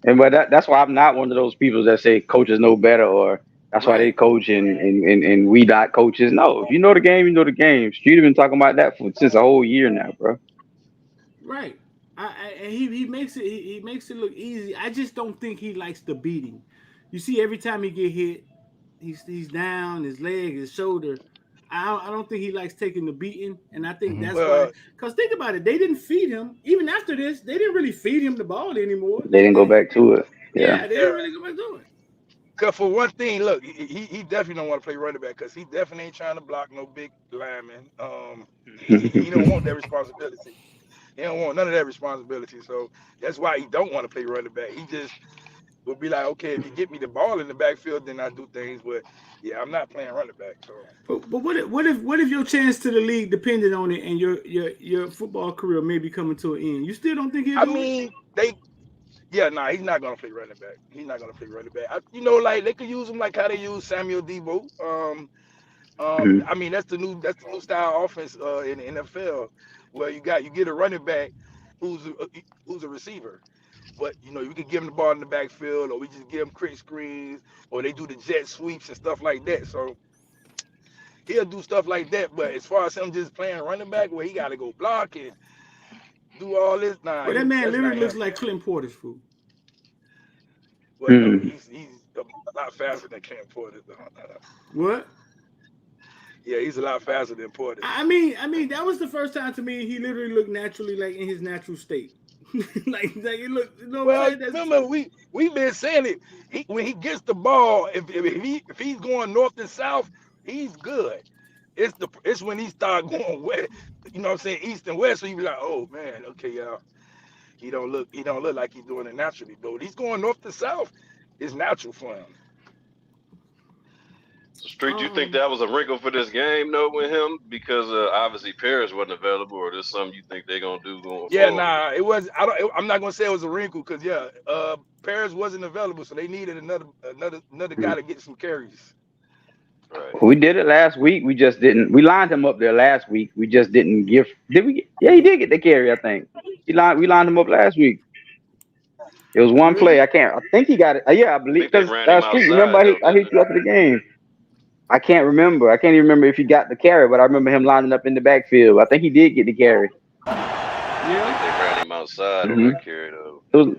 And that's why I'm not one of those people that say coaches know better or that's why they coach and we not coaches. No, if you know the game, you know the game. Street have been talking about that since a whole year now, bro. Right. And he makes it look easy. I just don't think he likes the beating. You see, every time he get hit, he's down, his leg, his shoulder. I don't think he likes taking the beating, and I think that's why. Because think about it, they didn't feed him. Even after this, they didn't really feed him the ball anymore. They didn't go back to it. Yeah, they didn't really go back to it. Because for one thing, look, he definitely don't want to play running back because he definitely ain't trying to block no big lineman. He don't want that responsibility. He don't want none of that responsibility. So that's why he don't want to play running back. He just would be like, okay, if you get me the ball in the backfield, then I do things. But yeah, I'm not playing running back. So. But what if your chance to the league depended on it, and your football career may be coming to an end? You still don't think he'll do it? He's not gonna play running back. He's not gonna play running back. Like they could use him like how they use Samuel Debo. I mean that's the new style offense in the NFL, where you get a running back who's a receiver, but you can give him the ball in the backfield, or we just give him quick screens, or they do the jet sweeps and stuff like that. So he'll do stuff like that. But as far as him just playing running back, where he got to go block and do all this, But that man literally looks like Clint Porter's fool. Well, he's a lot faster than Clint Porter. What? Yeah, he's a lot faster than Porter. I mean, that was the first time to me he literally looked naturally like in his natural state. like it looked. Remember we've been saying it. When he gets the ball, if he's going north and south, he's good. It's when he start going west, east and west. So you be like, oh man, okay, y'all. He don't look like he's doing it naturally. But when he's going north to south, it's natural for him. Street, do you think that was a wrinkle for this game, though, with him? Because obviously Paris wasn't available, or there's something you think they're gonna do going forward? It was. I'm not gonna say it was a wrinkle because Paris wasn't available, so they needed another guy to get some carries. Right. We did it last week. We just didn't. We lined him up there last week. We just didn't give. Did we? Yeah, he did get the carry. I think we lined him up last week. It was one play. Really? I can't. I think he got it. Yeah, I I believe think they because ran him last week. Remember, outside though, I didn't hit they? you after the game. I can't remember. I can't even remember if he got the carry, but I remember him lining up in the backfield. I think he did get the carry. I think they Yeah. ran him outside on Hmm that carry though. It was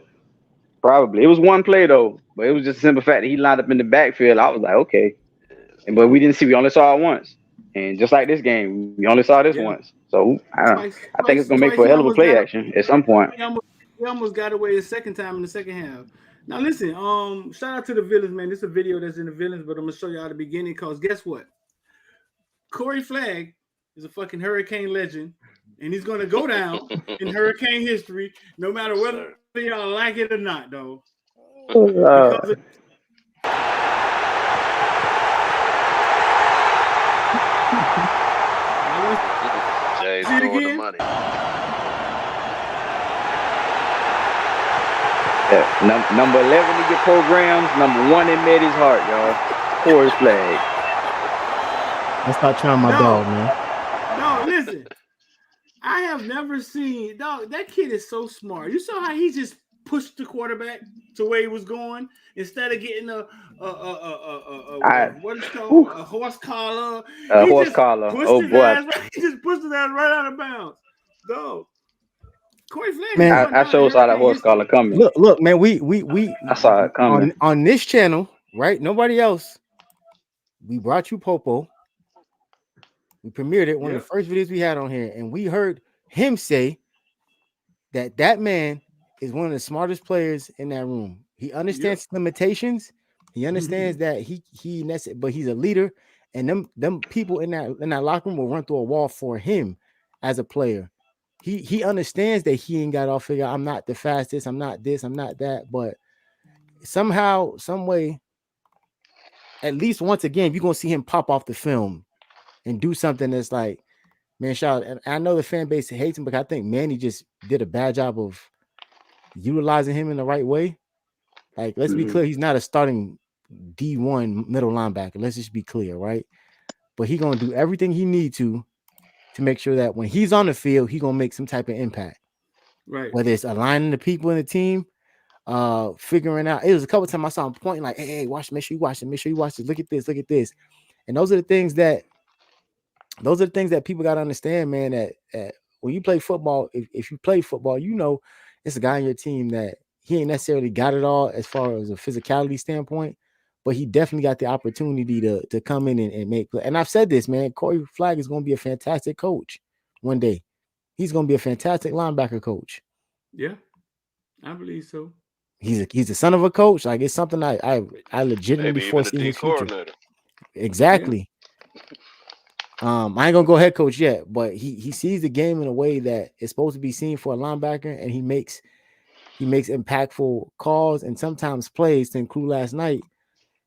probably. It was one play though, but it was just a simple fact that he lined up in the backfield. I was like, okay, but we didn't see. We only saw it once, and just like this game, we only saw this Yeah. once. So I think it's gonna make Twice for a he hell of a almost play got action at some point. he almost got away a second time in the second half. Now listen, shout out to the villains, man. This is a video that's in the villains, but I'm gonna show y'all the beginning because guess what? Corey Flagg is a fucking hurricane legend, and he's gonna go down in hurricane history, no matter Yes, whether y'all like it or not, though. Uh, Because Jay's See it throwing the again? money. yeah, number 11 to get programs, number 1 in Meddy's heart, y'all. Corey Flag. Let's not trying my dog, man. No, listen. I have never seen dog. That kid is so smart. You saw how he just pushed the quarterback to where he was going instead of getting what is called a horse collar. He Horse just collar. pushed Oh his boy, ass right, he just pushed his ass right out of bounds. Dog. Corey Flagg Man, is going I down sure in saw that hurricane horse history. collar coming. look, man. We I saw it coming. on this channel, right? Nobody else. We brought you Popo. We premiered it, one of the first videos we had on here, and we heard him say that man is one of the smartest players in that room. He understands limitations. He understands that but he's a leader, and them people in that locker room will run through a wall for him as a player. He understands that he ain't got it all figured out. I'm not the fastest. I'm not this. I'm not that. But somehow, some way, at least once again, you're gonna see him pop off the film and do something that's like, man, shout out. And I know the fan base hates him, but I think Manny just did a bad job of utilizing him in the right way. Like, let's be clear, he's not a starting D1 middle linebacker. Let's just be clear, right? But he's gonna do everything he needs to make sure that when he's on the field, he's gonna make some type of impact. Right. Whether it's aligning the people in the team, figuring out. It was a couple times I saw him pointing like, hey, watch, make sure you watch it, make sure you watch this, look at this, look at this. And those are the things that people got to understand, man, that when you play football, if you play football, you know it's a guy on your team that he ain't necessarily got it all as far as a physicality standpoint, but he definitely got the opportunity to come in and make play. And I've said this, man, Corey Flagg is going to be a fantastic coach one day. He's going to be a fantastic linebacker coach. Yeah, I believe so. He's the son of a coach. Like, it's something I legitimately foresee in his future. Exactly. I ain't gonna go head coach yet, but he sees the game in a way that it's supposed to be seen for a linebacker, and he makes impactful calls and sometimes plays, to include last night,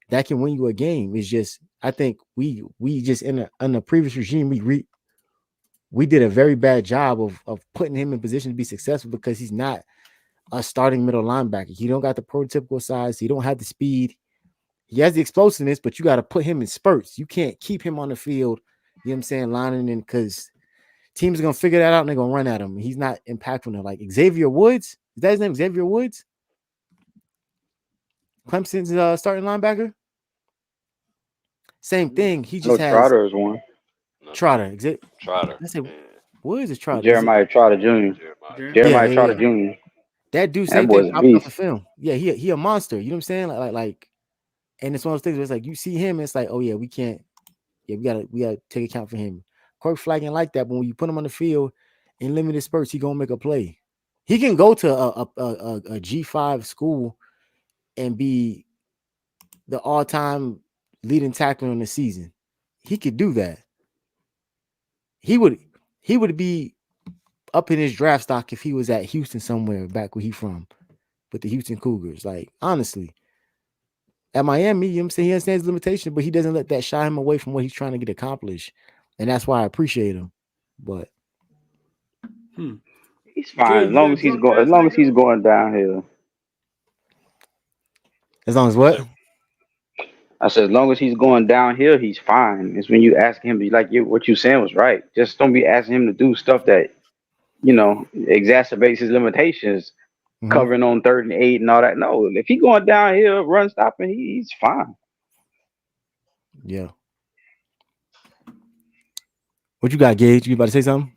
that can win you a game. It's just, I think we just in the previous regime we did a very bad job of putting him in position to be successful because he's not a starting middle linebacker. He don't got the prototypical size. He don't have the speed. He has the explosiveness, but you got to put him in spurts. You can't keep him on the field, you know what I'm saying, lining in, because teams are going to figure that out and they're going to run at him. He's not impactful enough. Like Xavier Woods. Is that his name? Xavier Woods? Clemson's starting linebacker? Same thing. He just has Trotter is one. Trotter. Trotter. I said, Woods is Trotter. Jeremiah Trotter Jr. Jeremiah Trotter Jr. That dude, same thing, popped off the film. Yeah, he a monster. You know what I'm saying? Like, and it's one of those things where it's like you see him, and it's like, oh yeah, we can't. Yeah, we gotta take account for him. Corey Flagg ain't like that, but when you put him on the field in limited spurts, he gonna make a play. He can go to a G5 school and be the all-time leading tackler in the season. He could do that. He would be up in his draft stock if he was at Houston somewhere back where he from, with the Houston Cougars. Like, honestly, at Miami, you know what I'm saying, he understands limitations, but he doesn't let that shy him away from what he's trying to get accomplished. And that's why I appreciate him. But he's fine as long as he's going downhill. As long as what? I said, as long as he's going downhill, he's fine. It's when you ask him, what you saying was right. Just don't be asking him to do stuff that, exacerbates his limitations, covering on 3rd and 8 and all that. No, if he going downhill, run stopping, he's fine. Yeah. What you got, Gage? You about to say something?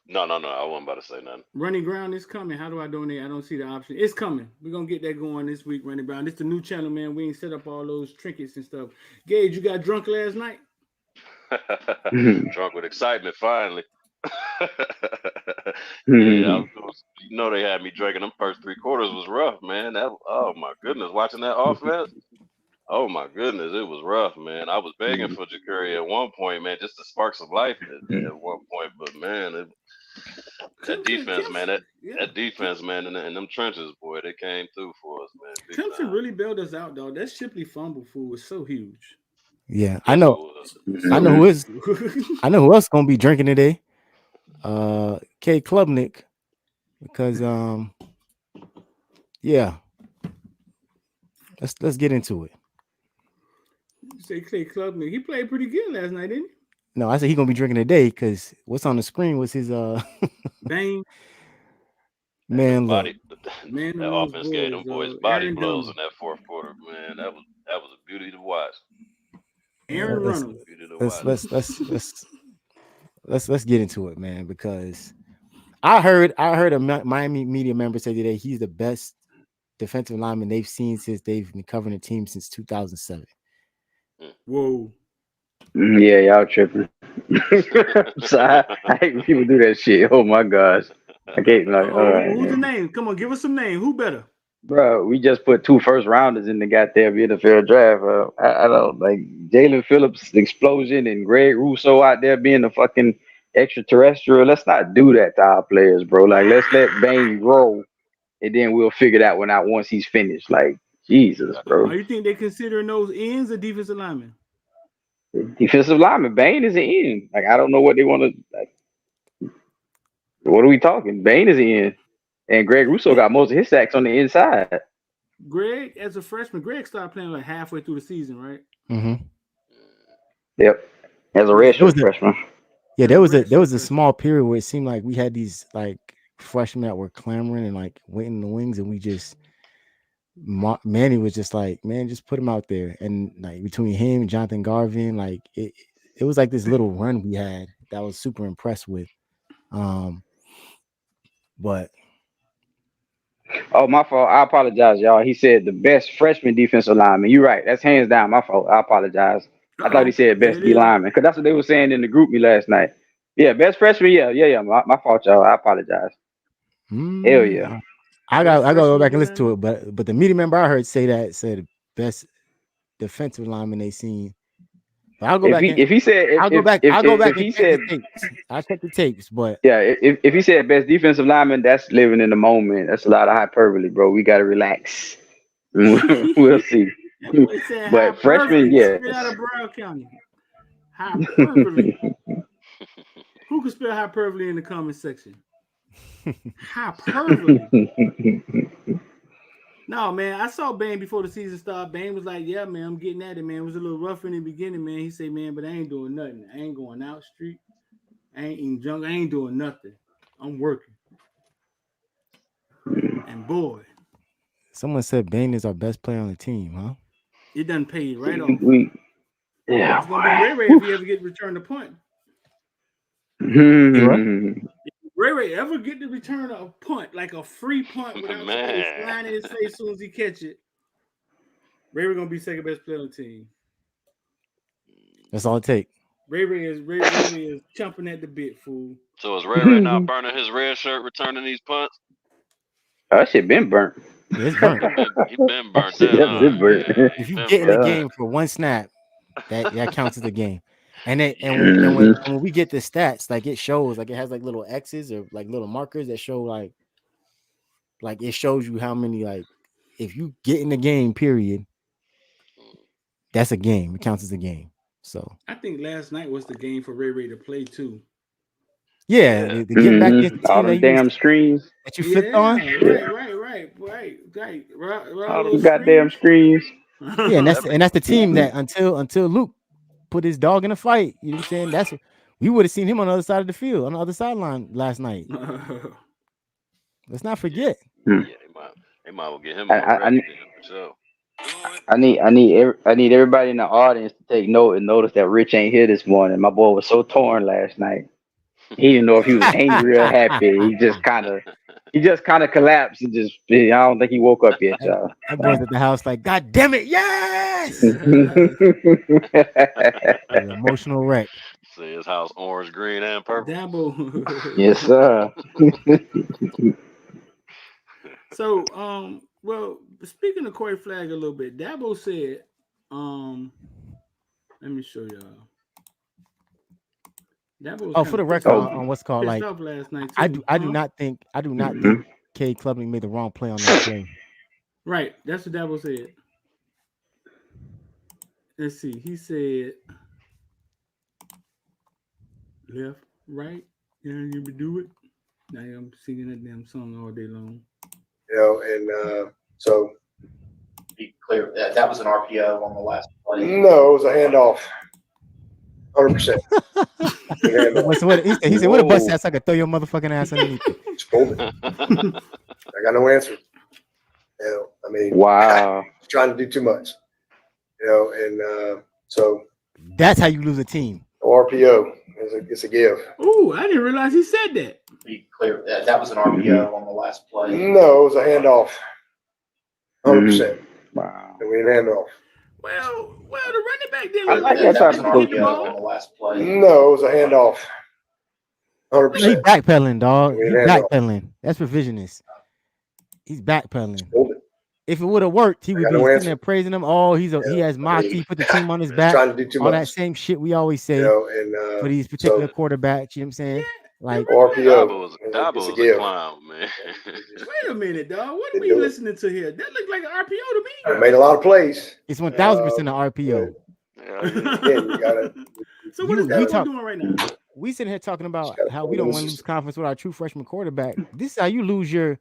No. I wasn't about to say nothing. Running ground is coming. How do I donate? I don't see the option. It's coming. We're going to get that going this week, Running Ground. It's the new channel, man. We ain't set up all those trinkets and stuff. Gage, you got drunk last night? Drunk with excitement, finally. Yeah, they had me drinking. Them first 3 quarters was rough, man. Oh my goodness, watching that offense. Oh my goodness, it was rough, man. I was begging for Ja'Cory at one point, man, just to spark some life at one point. But man, that defense, man, and them trenches, boy, they came through for us, man. Clemson really bailed us out, dog. That Shipley fumble fool was so huge. Yeah, I know. I know who else gonna be drinking today. K Klubnik, because yeah. Let's get into it. You say Clay Klubnik. He played pretty good last night, didn't he? No, I said he's gonna be drinking today because what's on the screen was his Bang. Man, look. That offense gave them boys body blows in that 4th quarter, man. That was a beauty to watch. Aaron Reynolds. Let's get into it, man, because I heard a Miami media member say today he's the best defensive lineman they've seen since they've been covering the team since 2007. Whoa. Yeah, y'all tripping. So I hate when people do that shit. Oh my gosh. I can't all right. Who's the name? Come on, give us some name. Who better? Bro, we just put 2 first-rounders in the goddamn NFL draft. I don't like Jalen Phillips' explosion and Greg Rousseau out there being a fucking extraterrestrial. Let's not do that to our players, bro. Like, let's let Bane grow, and then we'll figure that one out once he's finished. Like, Jesus, bro. Oh, you think they're considering those ends or defensive linemen? Defensive lineman. Bane is an end. Like, I don't know what they want to. Like, what are we talking? Bane is an end. And Greg Rousseau got most of his sacks on the inside. Greg, as a freshman, Greg started playing like halfway through the season, right? Mm-hmm. Yep. As a redshirt freshman. Yeah, there was a small period where it seemed like we had these like freshmen that were clamoring and like waiting in the wings, and we just Manny was just like, man, just put him out there. And like between him and Jonathan Garvin, like it was like this little run we had that I was super impressed with. But oh, my fault. I apologize, y'all. He said the best freshman defensive lineman. You're right. That's hands down my fault. I apologize. I thought he said best D lineman because that's what they were saying in the group me last night. Yeah, best freshman. Yeah. My fault, y'all. I apologize. Hell yeah. I gotta go back and listen to it. But the media member I heard said best defensive lineman they seen. But I'll go back. I'll go back and check the tapes. I'll check the tapes, but yeah, if he said best defensive lineman, that's living in the moment. That's a lot of hyperbole, bro. We gotta relax. We'll see. But freshman, yeah. Out of Broward County. Hyperbole. Who can spell hyperbole in the comment section? Hyperbole. No, man, I saw Bane before the season started. Bane was like, yeah, man, I'm getting at it, man. It was a little rough in the beginning, man. He said, man, but I ain't doing nothing. I ain't going out street. I ain't eating junk. I ain't doing nothing. I'm working. And boy. Someone said Bane is our best player on the team, huh? It doesn't pay it right off. Yeah. It's going to be Ray if he ever get returned a punt. Ray ever get to return a punt, like a free punt without somebody flying in his face as soon as he catch it, Ray gonna be second best player on the team. That's all it takes. Ray is chomping at the bit, fool. So is Ray now burning his red shirt, returning these punts? Oh, that shit been burnt. Yeah, it's burnt. He been burnt. If you get in the game for one snap, that counts as a game. And when we get the stats, like it shows, like it has like little X's or like little markers that show like it shows you how many, like if you get in the game, period, that's a game. It counts as a game. So I think last night was the game for Ray to play too. Yeah, to get back into all the damn screens that you flipped on. Right. All the goddamn screens. Yeah, and that's the team that until Luke put his dog in a fight, you know what I'm saying? We would have seen him on the other side of the field, on the other sideline last night. Let's not forget. Yeah, they might well get him on I, record for sure. I need everybody in the audience to take note and notice that Rich ain't here this morning. My boy was so torn last night. He didn't know if he was angry or happy. He just kind of collapsed and I don't think he woke up yet, y'all. That boy's at the house like, God damn it, yes! An emotional wreck. See his house orange, green, and purple. Dabo. Yes, sir. So, well, speaking of Corey Flagg a little bit, Dabo said, let me show y'all. For the record, on what's called like last night too. I do not think K Klubnik made the wrong play on that play. Right, that's what Dabo said. Let's see. He said left, right. You do it. Now I'm singing that damn song all day long. And so be clear that was an RPO on the last play. No, it was a handoff. 100%. So he said, "What a bust ass! I could throw your motherfucking ass underneath it." Just hold it. I got no answer. I mean, wow, trying to do too much. And so that's how you lose a team. RPO it's a give. Oh, I didn't realize he said that. Be clear that was an RPO on the last play. No, it was a handoff. 100%. Wow. And we didn't hand off. Well, the running back didn't. I like that type of RPO on the last play. No, it was a handoff. 100%. He backpedaling, dog. He's backpedaling. That's revisionist. He's backpedaling. If it would have worked, he would be sitting there praising him. Oh, he has moxie, put the team on his back. Trying to do too all much. That same shit we always say for these particular quarterbacks. You know what I'm saying? Like RPO. Dabo was a clown, man. Wait a minute, dog. What are we listening to here? That looked like an RPO to me. I made a lot of plays. It's 1,000% an RPO. You gotta, so what is Dabo doing right now? We sitting here talking about how we don't want to lose confidence with our true freshman quarterback. This is how you lose your,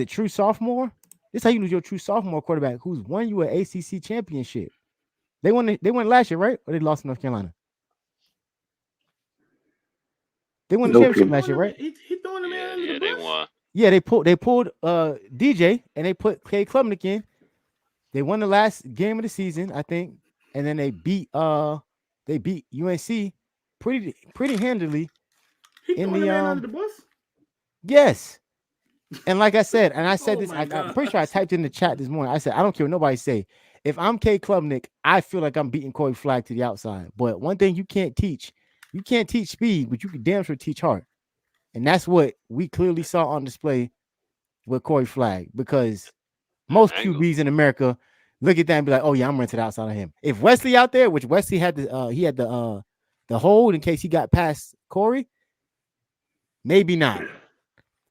true sophomore? This is how you lose your true sophomore quarterback who's won you an ACC championship. They won last year, right? Or they lost in North Carolina? They won the championship last year, right? He throwing them in the bus. They won. Yeah, they pulled DJ and they put K Klubnik in. They won the last game of the season, I think, and then they beat UNC pretty handily. He throwing them in under the bus? Yes. And like I said, and I said this, I'm pretty sure I typed in the chat this morning. I said, I don't care what nobody say. If I'm K Klubnik, I feel like I'm beating Corey Flagg to the outside. But one thing you can't teach speed, but you can damn sure teach heart. And that's what we clearly saw on display with Corey Flagg, because most QBs in America look at that and be like, oh yeah, I'm running to the outside of him. If Wesley out there, which Wesley had the hold in case he got past Corey, maybe not.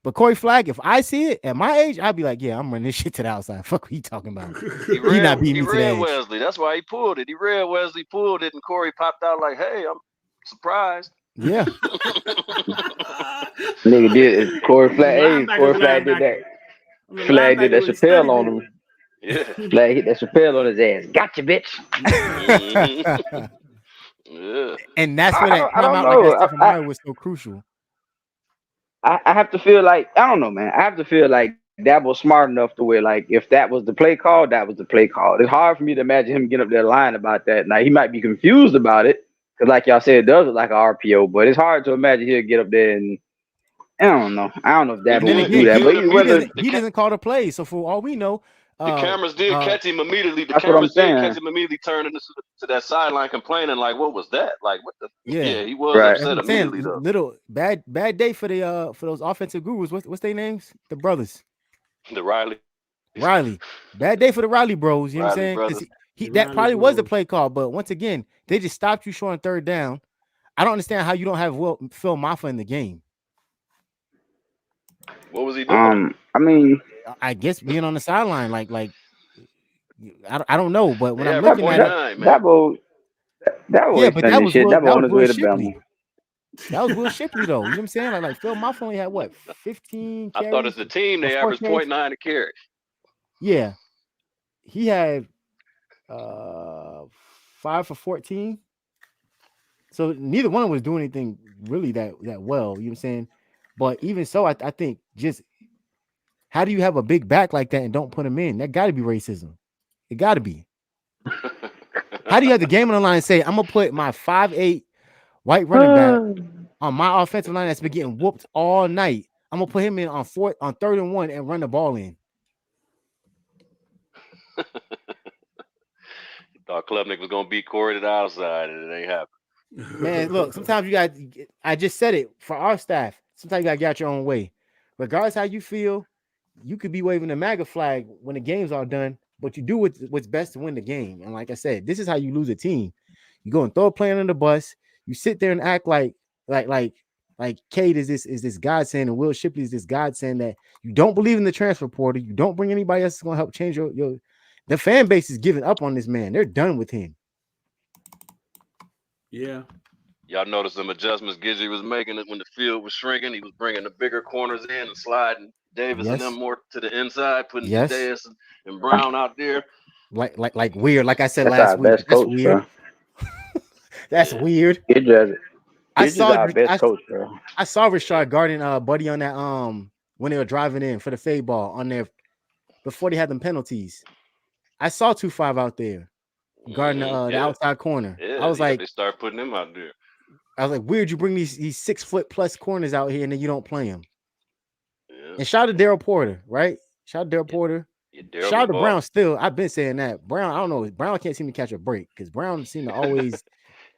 But Corey Flagg, if I see it at my age, I'd be like, yeah, I'm running this shit to the outside. Fuck what he talking about. He not beating me to the edge. Wesley. That's why he pulled it. He read Wesley, pulled it, and Corey popped out like, hey, I'm surprised. Yeah. Nigga did Corey Flagg. Corey Flagg did that. Flagg did that Chappelle on him. Yeah. Flagg hit that Chappelle on his ass. Gotcha, bitch. Yeah. And that's where that timeout like that stuff from was so crucial. I have to feel like, I don't know, man. I have to feel like Dabo's smart enough to where, like, if that was the play call, that was the play call. It's hard for me to imagine him getting up there lying about that. Now, he might be confused about it, because like y'all said, it does look like an RPO, but it's hard to imagine he'll get up there and, I don't know if Dabo would do that. He doesn't call the play, so for all we know, the cameras did catch him immediately. The that's what I'm cameras did saying. catch him immediately, turning to that sideline, complaining like, "What was that? Like, what the?" Yeah, he was upset immediately. Though. Little bad day for the for those offensive gurus. What's their names? The brothers. The Riley. Bad day for the Riley bros. You know what I'm saying? Because that probably was the play call, but once again, they just stopped you short on third down. I don't understand how you don't have Phil Maffa in the game. What was he doing? I mean, I guess being on the sideline, like I don't know, but when I'm looking at it, Dabo but that was on his way to Bama. That was Will Shipley though. You know what I'm saying? Like Phil Maffa only had what 15 carries? I thought as a team they averaged 0.9 a carry. Yeah, he had 5 for 14. So neither one of them was doing anything really that well. You know what I'm saying? But even so, I think just how do you have a big back like that and don't put him in? That got to be racism. It got to be. How do you have the game on the line and say I'm gonna put my 5'8" white running back on my offensive line that's been getting whooped all night? I'm gonna put him in on 3rd and 1 and run the ball in. Thought Klubnik was gonna beat Corey to the outside, and it ain't happening. Man, look, sometimes you got. I just said it for our staff. Sometimes you gotta get out your own way. Regardless how you feel, you could be waving the MAGA flag when the game's all done, but you do what's best to win the game. And like I said, this is how you lose a team. You go and throw a player under the bus. You sit there and act like Cade is this godsend, and Will Shipley is this godsend that you don't believe in the transfer portal. You don't bring anybody else that's gonna help change your. The fan base is giving up on this man. They're done with him. Yeah. Y'all noticed some adjustments Gidgey was making when the field was shrinking. He was bringing the bigger corners in and sliding Davis and them more to the inside, putting Dedeus and Brown out there. Like weird. Like I said that's last week, that's coach, weird. That's weird. I saw our best coach, bro. I saw Rashard guarding Buddy on that when they were driving in for the fade ball on there before they had them penalties. I saw 2-5 out there guarding the outside corner. Yeah, I was like, they start putting him out there. I was like, weird. You bring these 6-foot+ corners out here and then you don't play them. Yeah. And shout out to Daryl Porter, right? Shout out to Daryl Porter. Yeah, shout out to Brown. Still, I've been saying that Brown. I don't know. Brown can't seem to catch a break because Brown seemed to always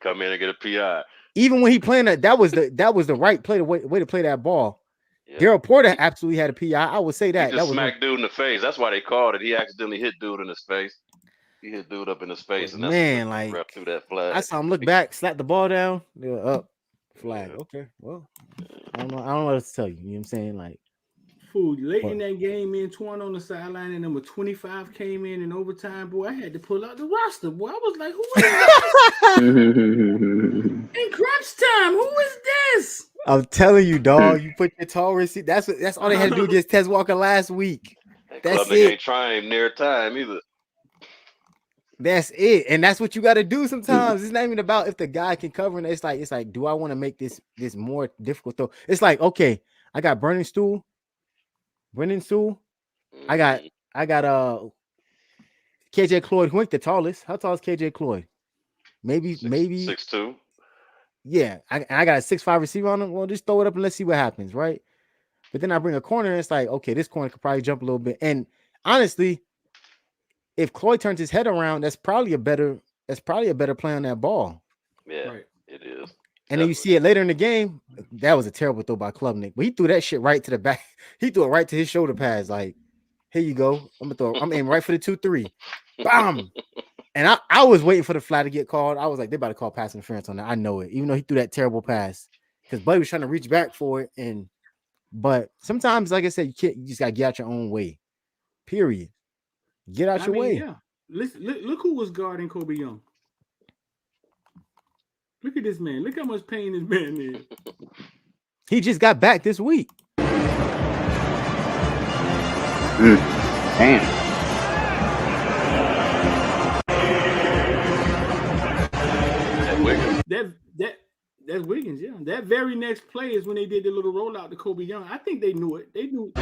come in and get a PI. Even when he playing that was the right play way to play that ball. Yeah. Daryl Porter absolutely had a PI. I would say that. He just smacked dude in the face. That's why they called it. He accidentally hit dude in his face. He hit dude up in his face, and that's like rep through that flag. I saw him look back, slap the ball down. They were up. Flag. Yeah. Okay. Well, I don't know what to tell you. You know what I'm saying? Like, food late in that game, me and Twan on the sideline, and number 25 came in overtime. Boy, I had to pull out the roster. Boy, I was like, who is this? In crunch time, who is this? I'm telling you, dog. You put your tall receipt. That's all they had to do against Tez Walker last week. That's it. Ain't trying near time either. That's it, and that's what you got to do sometimes. It's not even about if the guy can cover it. It's like, do I want to make this more difficult though? It's like, okay, I got Brennan Stool. I got KJ Cloyd. Who ain't the tallest? How tall is KJ Cloyd? Maybe 6'2". Yeah, I got a 6'5" receiver on him. Well, just throw it up and let's see what happens, right? But then I bring a corner, and it's like, okay, this corner could probably jump a little bit. And honestly, if Cloyd turns his head around, that's probably a better play on that ball. Yeah, right. It is. And definitely. Then you see it later in the game. That was a terrible throw by Klubnik, but he threw that shit right to the back. He threw it right to his shoulder pads. Like, here you go. I'm aiming right for the 2-3. Bam. And I was waiting for the flag to get called. I was like, they about to call pass interference on that. I know it, even though he threw that terrible pass because Buddy was trying to reach back for it. But sometimes, like I said, you just gotta get out your own way. Period. Get out your way. Yeah. Look who was guarding Kobe Young. Look at this man. Look how much pain this man is. He just got back this week. Damn. That's Wiggins, yeah. That very next play is when they did the little rollout to Kobe Young. I think they knew it. They knew it.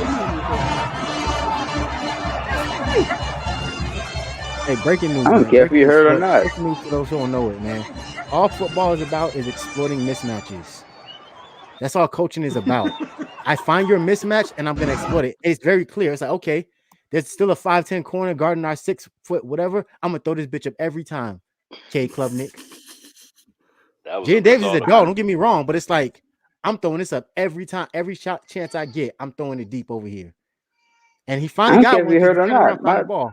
Hey, breaking news. I don't care if you heard or not. Breaking news for those who don't know it, man. All football is about is exploiting mismatches. That's all coaching is about. I find your mismatch and I'm gonna exploit it. It's very clear. It's like, okay, there's still a 5'10" corner guarding our 6-foot whatever. I'm gonna throw this bitch up every time. Cade Klubnik. Jay Davis is a dog. Don't get me wrong, but it's like I'm throwing this up every time, every shot chance I get. I'm throwing it deep over here. And he finally got one. Heard or not. My ball.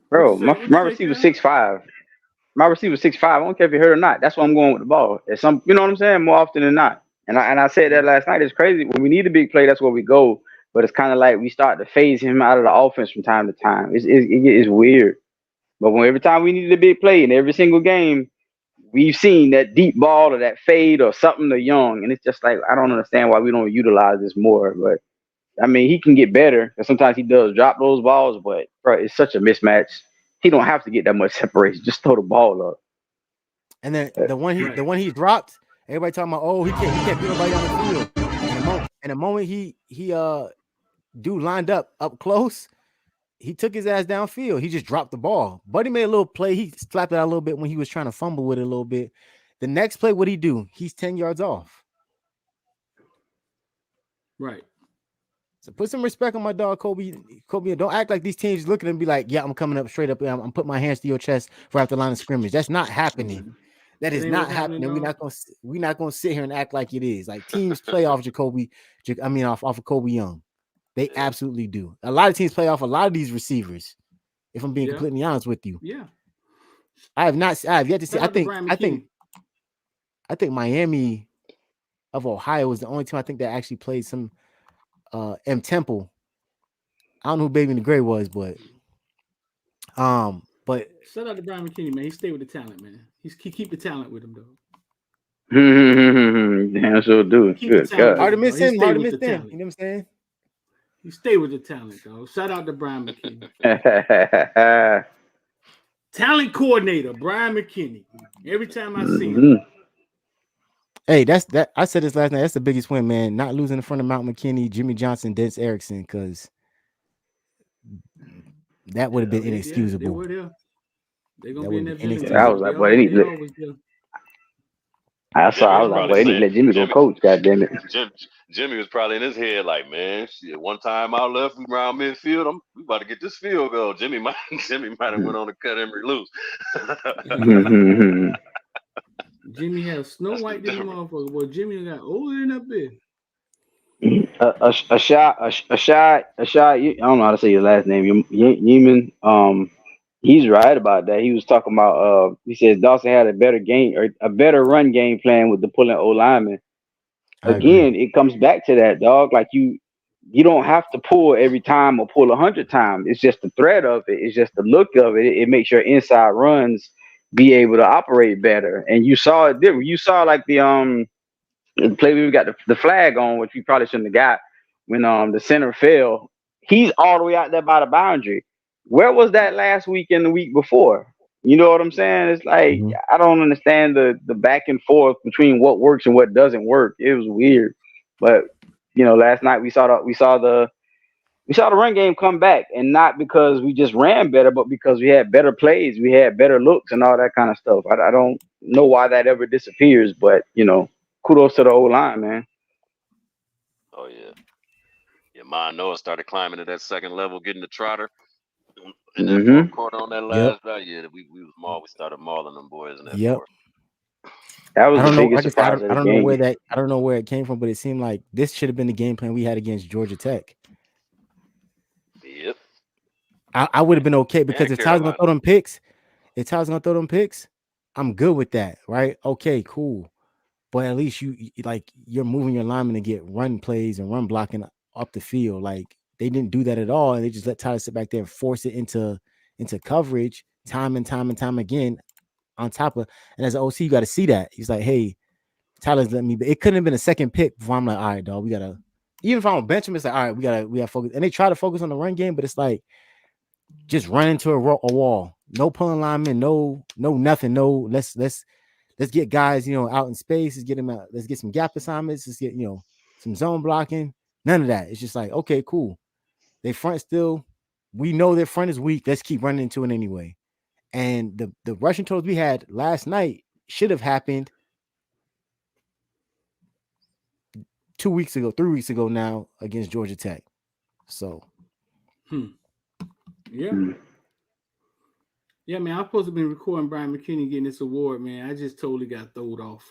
Bro, my receiver's 6'5". My receiver's 6'5". I don't care if you heard or not. That's why I'm going with the ball. It's you know what I'm saying? More often than not. And I said that last night. It's crazy. When we need a big play, that's where we go. But it's kind of like we start to phase him out of the offense from time to time. It's weird. But every time we needed a big play in every single game, we've seen that deep ball or that fade or something to Young. And it's just like, I don't understand why we don't utilize this more. But, I mean, he can get better. And sometimes he does drop those balls. But, bro, it's such a mismatch. he don't have to get that much separation. Just throw the ball up. And then the one he dropped, everybody talking about, oh, he can't beat nobody on the field. And the moment he dude lined up close, he took his ass downfield. He just dropped the ball. Buddy made a little play. He slapped it out a little bit when he was trying to fumble with it a little bit. The next play, what'd he do? He's 10 yards off. Right. So put some respect on my dog, Kobe. Kobe, don't act like these teams looking and be like, yeah, I'm coming up straight up. I'm putting my hands to your chest for after line of scrimmage. That's not happening. That is not happening. We're not gonna sit here and act like it is. Like teams play off off of Kobe Young. They absolutely do. A lot of teams play off a lot of these receivers. If I'm being completely honest with you. Yeah. I have yet to see. I think Miami of Ohio was the only team I think that actually played some M Temple. I don't know who Baby in the Gray was, but shout out to Brian McKinney, man. He stayed with the talent, man. He keep the talent with him, though. Damn, sure do. Good God. Hard to miss him. You know what I'm saying? He stay with the talent, though. Shout out to Brian McKinney. Talent coordinator, Brian McKinney. Every time I see him. Hey, I said this last night. That's the biggest win, man. Not losing in front of Mount McKinney, Jimmy Johnson, Dennis Erickson, because that would have been inexcusable. They were there. They're gonna be in that building. I was like, boy, they need to let Jimmy go coach. God damn it. Jimmy was probably in his head like, man, shit, one time out left around midfield, we about to get this field goal. Jimmy might have went on to cut Emery loose. Jimmy has Snow White this motherfucker. Well, Jimmy got older than that bit. A shot. I don't know how to say your last name. Yeeman. He's right about that. He was talking about. He says Dawson had a better run game plan with the pulling O lineman. Again, it comes back to that, dog. Like you don't have to pull every time or pull 100 times. It's just the threat of it. It's just the look of it. It makes your inside runs be able to operate better. And you saw it different. You saw like the play we got the flag on, which we probably shouldn't have got when the center fell. He's all the way out there by the boundary. Where was that last week and the week before? You know what I'm saying? It's like I don't understand the back and forth between what works and what doesn't work. It was weird. But last night we saw the run game come back, and not because we just ran better, but because we had better plays, we had better looks and all that kind of stuff. I don't know why that ever disappears, but kudos to the old line, man. Oh yeah. Yeah, Noah started climbing to that second level, getting the trotter. And then fourth quarter on that last drive, we started mauling them boys in that fourth. That was the biggest surprise. I don't know where it came from, but it seemed like this should have been the game plan we had against Georgia Tech. Yep. I would have been okay because if Tyler's gonna throw them picks, I'm good with that, right? Okay, cool. But at least you're moving your linemen to get run plays and run blocking up the field. Like they didn't do that at all, and they just let Tyler sit back there and force it into coverage time and time again. On top of, and as an OC, you got to see that. He's like, hey, Tyler's letting me, but it couldn't have been a second pick before I'm like, all right, dog, we gotta, even if I'm on bench him, it's like, all right, we gotta focus. And they try to focus on the run game, but it's like just run into a wall. No pulling linemen, no nothing. No, let's get guys, out in space. Let's get them out. Let's get some gap assignments. Let's get, some zone blocking. None of that. It's just like, okay, cool. They front still. We know their front is weak. Let's keep running into it anyway. And the rushing totals we had last night should have happened 3 weeks ago now against Georgia Tech. So, yeah, man. I'm supposed to be recording Brian McKinney getting this award, man. I just totally got thrown off.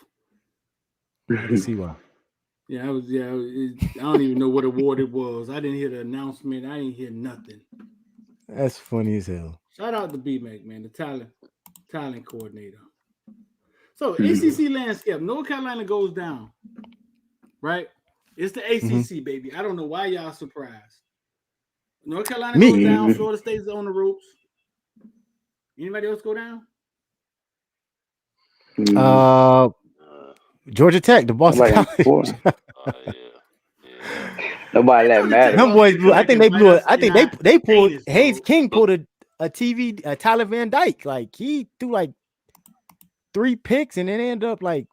I can see why. I don't even know what award it was. I didn't hear the announcement. I didn't hear nothing. That's funny as hell. Shout out to B-Mac, man, the talent coordinator. So ACC landscape, North Carolina goes down, right? It's the ACC, baby. I don't know why y'all surprised. North Carolina goes down. Florida State's on the ropes. Anybody else go down? Georgia Tech, the Boston College. Nobody let matter. Them boys blew. I think they blew it. I think they pulled. Hayes King pulled Tyler Van Dyke. Like he threw like 3 picks and then ended up like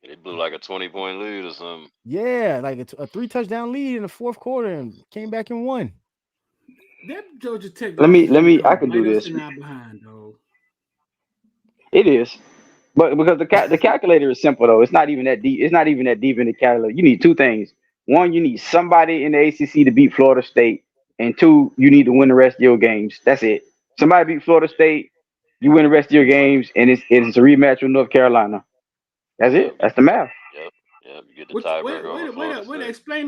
They blew like a 20-point lead or something. Yeah, like a 3 touchdown lead in the fourth quarter and came back and won. That Georgia Tech. Let me. I can do this. Behind, though. It is, but because the calculator is simple though. It's not even that deep. It's not even that deep in the calculator. You need 2 things. One, you need somebody in the ACC to beat Florida State, and 2, you need to win the rest of your games. That's it. Somebody beat Florida State, you win the rest of your games, and it's a rematch with North Carolina. That's it. That's the math. Yep. You get the tiebreaker. Wait. Explain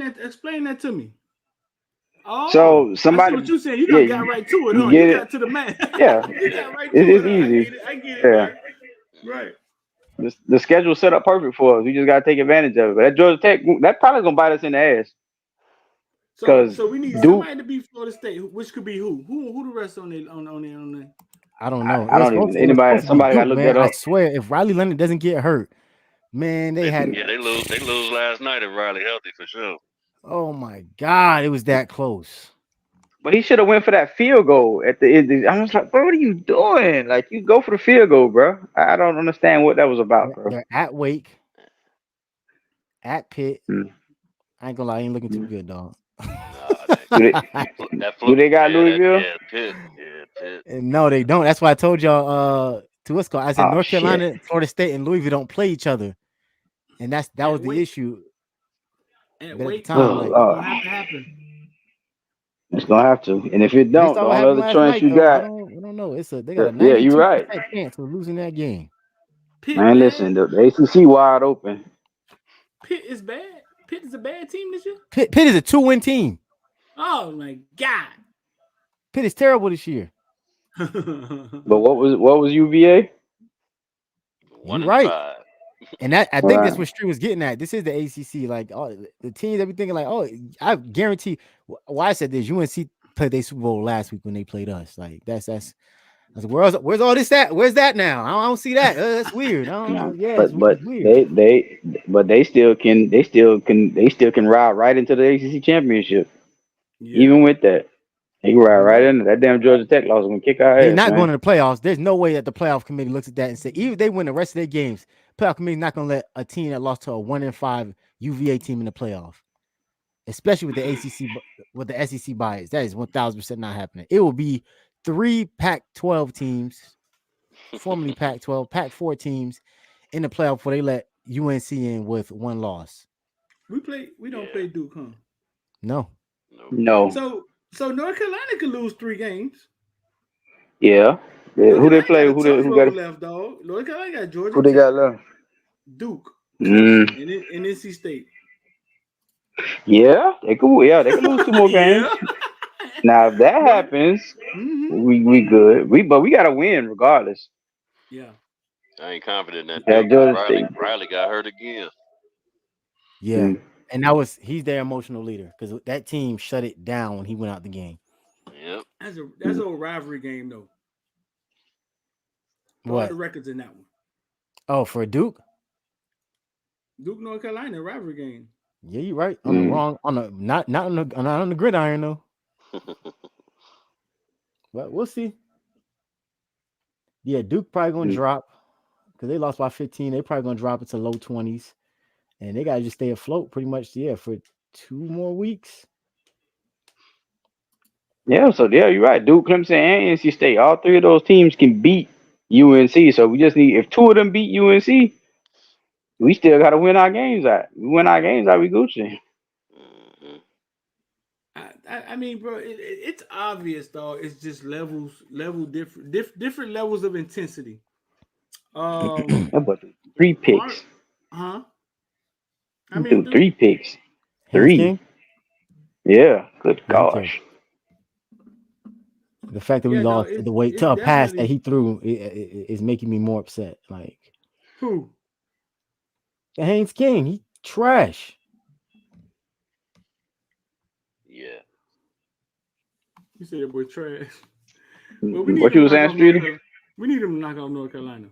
that to me. Oh, so somebody. I see what you said. You got right to it, huh? You got to the math. Yeah. You got right to it. It's easy. I get it. Yeah. Right. The schedule's set up perfect for us. We just got to take advantage of it. But that Georgia Tech, that probably gonna bite us in the ass. So we need somebody to beat Florida State, which could be who? Who the rest on the? I don't know. I don't even. Anybody? Somebody got to look that up. I swear, if Riley Leonard doesn't get hurt, man, they lose. They lose last night if Riley healthy for sure. Oh my God, it was that close. But he should have went for that field goal at the end. I was like, bro, what are you doing? Like, you go for the field goal, bro. I don't understand what that was about, bro. They're at Wake, at Pitt. I ain't gonna lie, I ain't looking too good, dog. Do they got Louisville? Pitt. No, they don't. That's why I told y'all to what's called. I said North Carolina, Florida State, and Louisville don't play each other, and that was the issue. At Wake, it's gonna have to happen. It's gonna have to, and if it don't, all other choice you got. I don't know. They got a 92% you're right. chance of losing that game. Pitt, man, listen, the ACC wide open. Pitt is bad. Pitt is a bad team this year. Pitt is a 2-win team. Oh my God. Pitt is terrible this year. But what was UVA? 1-5. And that I think that's what Street was getting at. This is the ACC. Like the teams that be thinking like, oh, I guarantee. Why I said this, UNC played their Super Bowl last week when they played us. Like that's where's all this at? Where's that now? I don't see that. That's weird. I don't know. Yeah, it's weird. They still can ride right into the ACC championship. Yeah. Even with that. He can ride right into that damn Georgia Tech loss when kick our ass. They're not going to the playoffs. There's no way that the playoff committee looks at that and say, even if they win the rest of their games, playoff committee is not going to let a team that lost to a 1-5 UVA team in the playoff, especially with the ACC, with the SEC bias. That is 1,000% not happening. It will be 3 Pac-12 teams, formerly Pac-12, Pac-4 teams in the playoff before they let UNC in with 1 loss. We don't play Duke, huh? No. So North Carolina could lose 3 games. Yeah. Who they play? Who got left, dog? North Carolina got Georgia. Who they got left? Duke. And NC State. Yeah, they could lose 2 more games. Now if that happens, we good. But we gotta win regardless. Yeah. I ain't confident in that. Riley got hurt again. Yeah. And he's their emotional leader because that team shut it down when he went out the game. Yep. That's a rivalry game though. What are the records in that one? Oh, for Duke? Duke, North Carolina rivalry game. Yeah, you're right. Not on the gridiron though. But we'll see. Yeah, Duke probably gonna drop because they lost by 15. They probably gonna drop it to low 20s. And they gotta just stay afloat pretty much, for 2 more weeks. Yeah, so you're right. Duke, Clemson, and NC State. All 3 of those teams can beat UNC. So we just need, if 2 of them beat UNC, we still gotta win our games out. We win our games out, we Gucci. I mean, bro, it's obvious, dog. It's just different levels of intensity. But 3 picks. Huh? I mean, 3 picks. 3. Yeah. Good gosh. The fact that we lost the weight to a pass that he threw is making me more upset. Like who? The Haynes King. He trash. Yeah. You said that boy trash. What you was saying, Streeter? We need him to knock out North Carolina.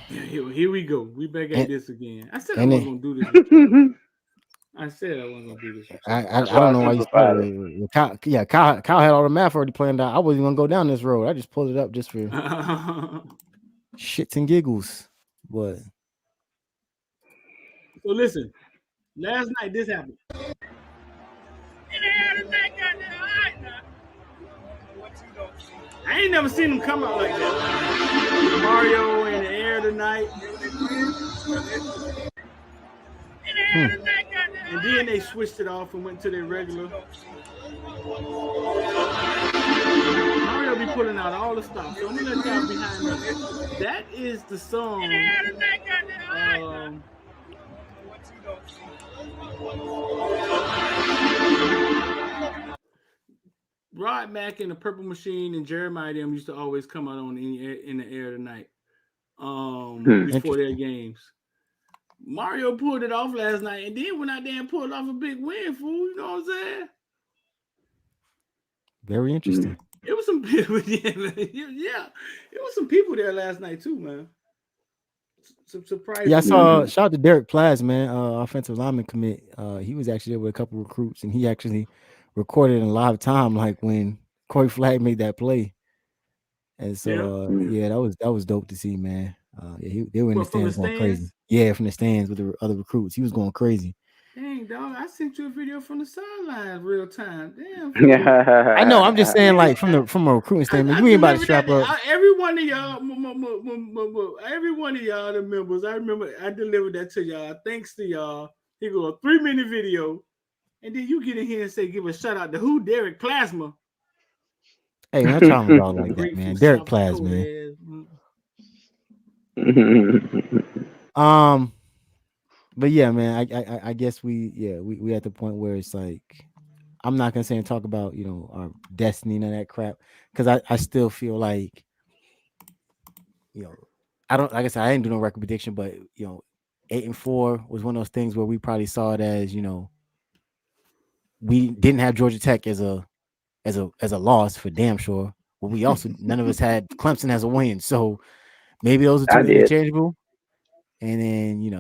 Yeah, here we go. We back at this again. I said I was gonna do this. I said I wasn't gonna do this. I don't know why you started it. Kyle had all the math already planned out. I wasn't gonna go down this road. I just pulled it up just for shits and giggles. But so listen, last night this happened. I ain't never seen him come out like that. Mario in the air tonight. And then they switched it off and went to their regular. Mario be pulling out all the stuff. So I'm gonna let y'all behind me. That is the song. Rod Mack and the Purple Machine and Jeremiah them used to always come out on in the air tonight. Before their games. Mario pulled it off last night and then went out there and pulled off a big win, fool. You know what I'm saying? Very interesting. It was some people, yeah. It was some people there last night too, man. Some surprise. Yeah, I saw. Shout out to Derek Plaz, man, offensive lineman commit. He was actually there with a couple recruits, and he actually recorded in live time, like when Corey Flagg made that play. And so, that was dope to see, man. They were in the stands going crazy. Yeah, from the stands with the other recruits, he was going crazy. Dang, dog! I sent you a video from the sidelines, real time. Damn. I know. I'm just saying, like from a recruiting standpoint, you ain't about to strap up. Every one of y'all, the members, I remember I delivered that to y'all. Thanks to y'all. He go a 3-minute video, and then you get in here and say, give a shout out to who? Derek Plasma. Hey, man, I'm talking about like that, man. Derek Plaz, man. But yeah, man, I guess we at the point where it's like, I'm not gonna say and talk about, our destiny and all that crap, because I still feel like, I don't, like I said, I didn't do no record prediction, but 8-4 was one of those things where we probably saw it as, we didn't have Georgia Tech as a loss for damn sure. But we also none of us had Clemson as a win, so maybe those are two interchangeable. And then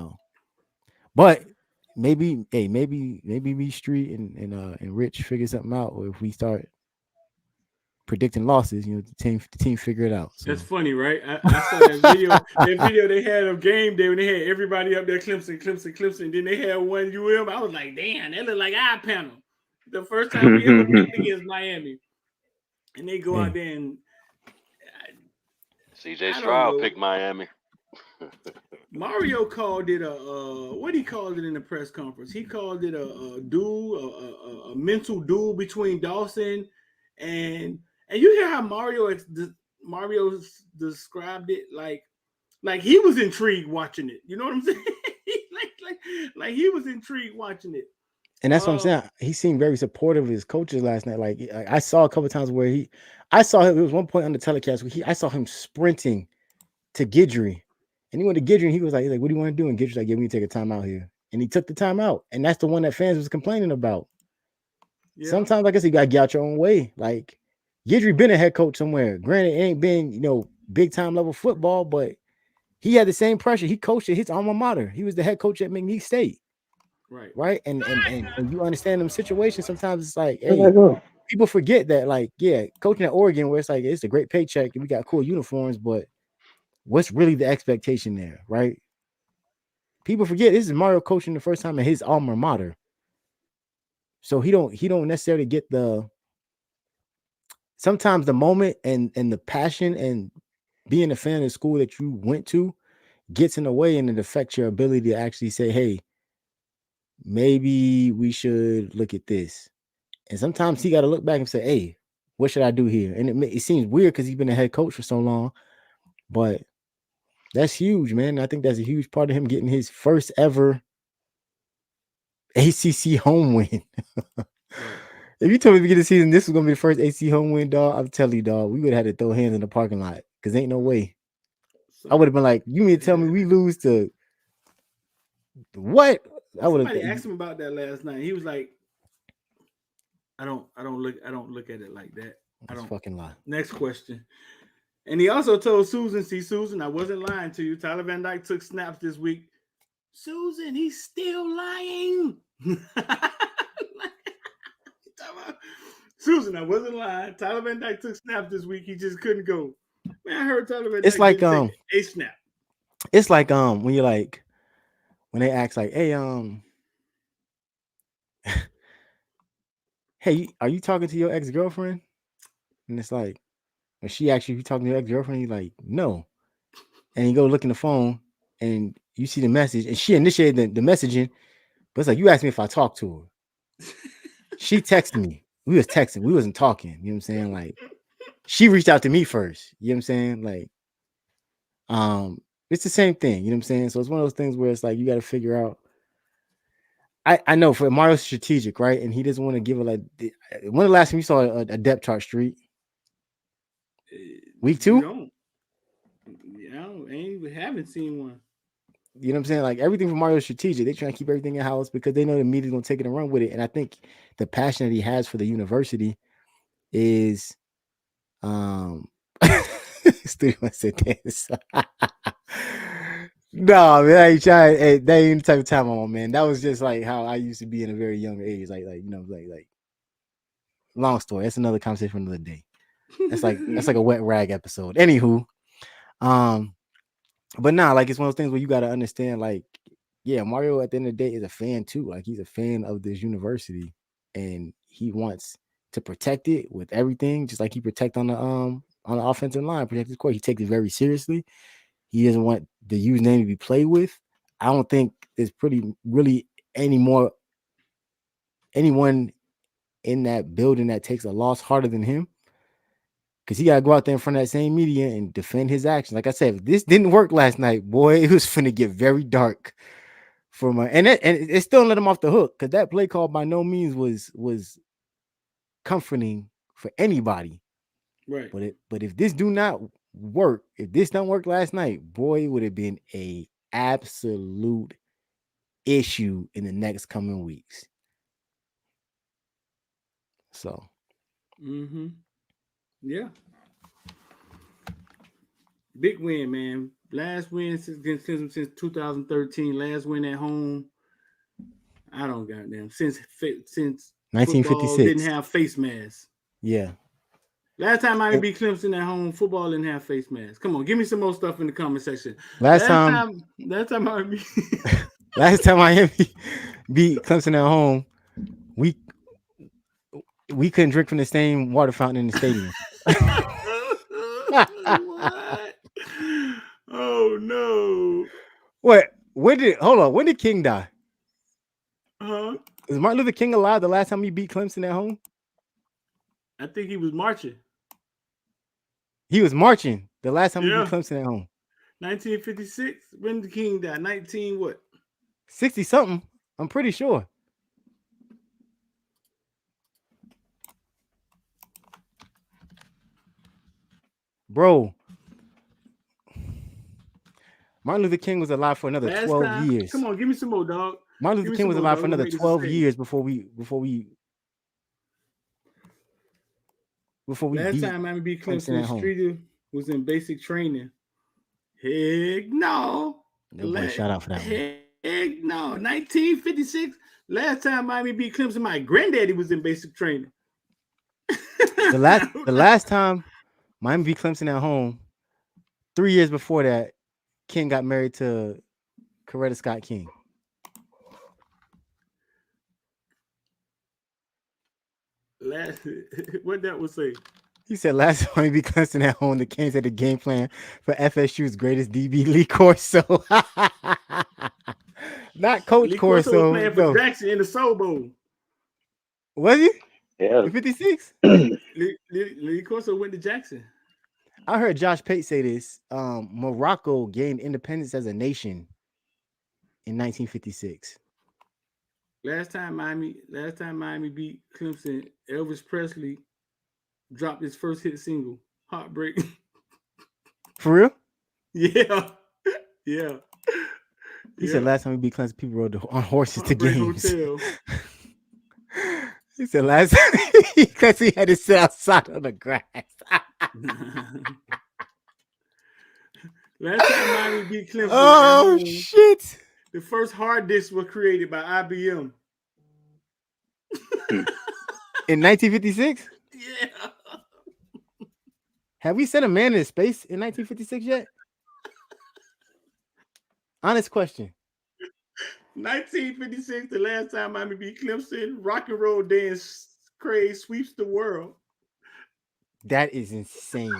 but maybe me, Street and Rich figure something out, or if we start predicting losses, the team figure it out. So. That's funny, right? I saw that video. That video they had of game day when they had everybody up there, Clemson. Then they had one UM. I was like, damn, that looked like our panel. The first time we ever picked against Miami. And they go out there and CJ Stroud picked Miami. Mario called it what he called it in the press conference. He called it a duel, a mental duel between Dawson and you hear how Mario described it like he was intrigued watching it. You know what I'm saying? like he was intrigued watching it. And that's what I'm saying. He seemed very supportive of his coaches last night. Like I saw a couple of times where I saw him. There was one point on the telecast where I saw him sprinting to Guidry, and he went to Guidry and he was like, "What do you want to do?" And Guidry's like, "Yeah, we need to take a time out here." And he took the time out, and that's the one that fans was complaining about. Yeah. Sometimes, like I said, you gotta get out your own way. Like Guidry been a head coach somewhere. Granted, it ain't been big time level football, but he had the same pressure. He coached at his alma mater. He was the head coach at McNeese State. Right. And you understand them situations. Sometimes it's like, hey, people forget that, like, coaching at Oregon, where it's like it's a great paycheck and we got cool uniforms, but what's really the expectation there, right? People forget this is Mario coaching the first time at his alma mater. So he don't necessarily get sometimes the moment and the passion and being a fan of the school that you went to gets in the way, and it affects your ability to actually say, hey, maybe we should look at this. And sometimes he got to look back and say, hey, what should I do here? And it seems weird because he's been a head coach for so long, but that's huge, man. I think that's a huge part of him getting his first ever ACC home win. If you told me at the beginning of the season this was going to be the first ACC home win, dog, I'm telling you, dog, we would have had to throw hands in the parking lot because ain't no way. I would have been like, you mean to tell me we lose to what? Somebody asked him about that last night. He was like, I don't look at it like that. I don't fucking lie. Next question. And he also told Susan, I wasn't lying to you. Tyler Van Dyke took snaps this week. Susan, he's still lying. Susan, I wasn't lying. Tyler Van Dyke took snaps this week. He just couldn't go. Man, I heard Tyler Van Dyke It's like didn't take a snap. It's like when you're like when they ask like, hey, hey, are you talking to your ex-girlfriend? And it's like, when she asks you talking to your ex-girlfriend, you're like, no. And you go look in the phone and you see the message, and she initiated the messaging, but it's like, you asked me if I talked to her. She texted me. We was texting. We wasn't talking. You know what I'm saying? Like, she reached out to me first. You know what I'm saying? Like, it's the same thing. You know what I'm saying? So it's one of those things where it's like, you got to figure out. I know for Mario's strategic, right? And he doesn't want to give it like, when the last time you saw a depth chart street? Week 2? I haven't seen one. You know what I'm saying? Like, everything from Mario's strategic. They trying to keep everything in house because they know the media's gonna take it and run with it. And I think the passion that he has for the university is Studio said this. No, man, I ain't trying. Hey, that ain't the type of time I'm on, man. That was just like how I used to be in a very young age. Like you know, like long story. That's another conversation for another day. That's like a wet rag episode. Anywho, but nah, like it's one of those things where you got to understand, like, yeah, Mario at the end of the day is a fan too. Like, he's a fan of this university, and he wants to protect it with everything, just like he protect on the offensive line, protect his court. He takes it very seriously. He doesn't want the username to be played with. I don't think there's really anyone in that building that takes a loss harder than him, because he got to go out there in front of that same media and defend his actions. Like I said, if this didn't work last night, boy, it was finna get very dark for my and it still let him off the hook, because that play call by no means was comforting for anybody. Right. But if this do not work, if this don't work last night, boy, it would have been a absolute issue in the next coming weeks. So. Yeah. Big win, man. Last win since 2013. Last win at home. I don't goddamn since 1956 football didn't have face masks. Yeah. Last time Miami beat Clemson at home, football didn't have face masks. Come on, give me some more stuff in the comment section. Last time Miami last time Miami beat Clemson at home, we couldn't drink from the same water fountain in the stadium. What? Oh no! What? When did King die? Is Martin Luther King alive the last time he beat Clemson at home? I think he was marching. He was marching the last time he beat Clemson at home. 1956. When did King die? 19 what? 60 something. I'm pretty sure. Bro, Martin Luther King was alive for another 12 years. Come on, give me some more, dog. Martin Luther King was alive for another 12 years before we last time Miami beat Clemson, Streeter was in basic training. Heck no. Shout out for that one. Heck no. 1956. Last time Miami beat Clemson, my granddaddy was in basic training. The last time Miami beat Clemson at home, 3 years before that, King got married to Coretta Scott King. What that would say? He said last time he beat Clemson at home, the Kings had a game plan for FSU's greatest DB, Lee Corso. Not Coach Lee Corso. Was playing for Jackson in the Soul Bowl. Was he? Yeah. In 56? Lee Corso went to Jackson. I heard Josh Pate say this. Morocco gained independence as a nation in 1956. Last time Miami beat Clemson, Elvis Presley dropped his first hit single, "Heartbreak." For real? Yeah. Yeah. He said last time we beat Clemson, people rode on horses to games. He said last time because he had to sit outside on the grass. Last time Miami beat Clemson. Oh shit! The first hard disk was created by IBM. In 1956? Yeah. Have we sent a man into space in 1956 yet? Honest question. 1956, the last time Miami beat Clemson, rock and roll dance craze sweeps the world. That is insane.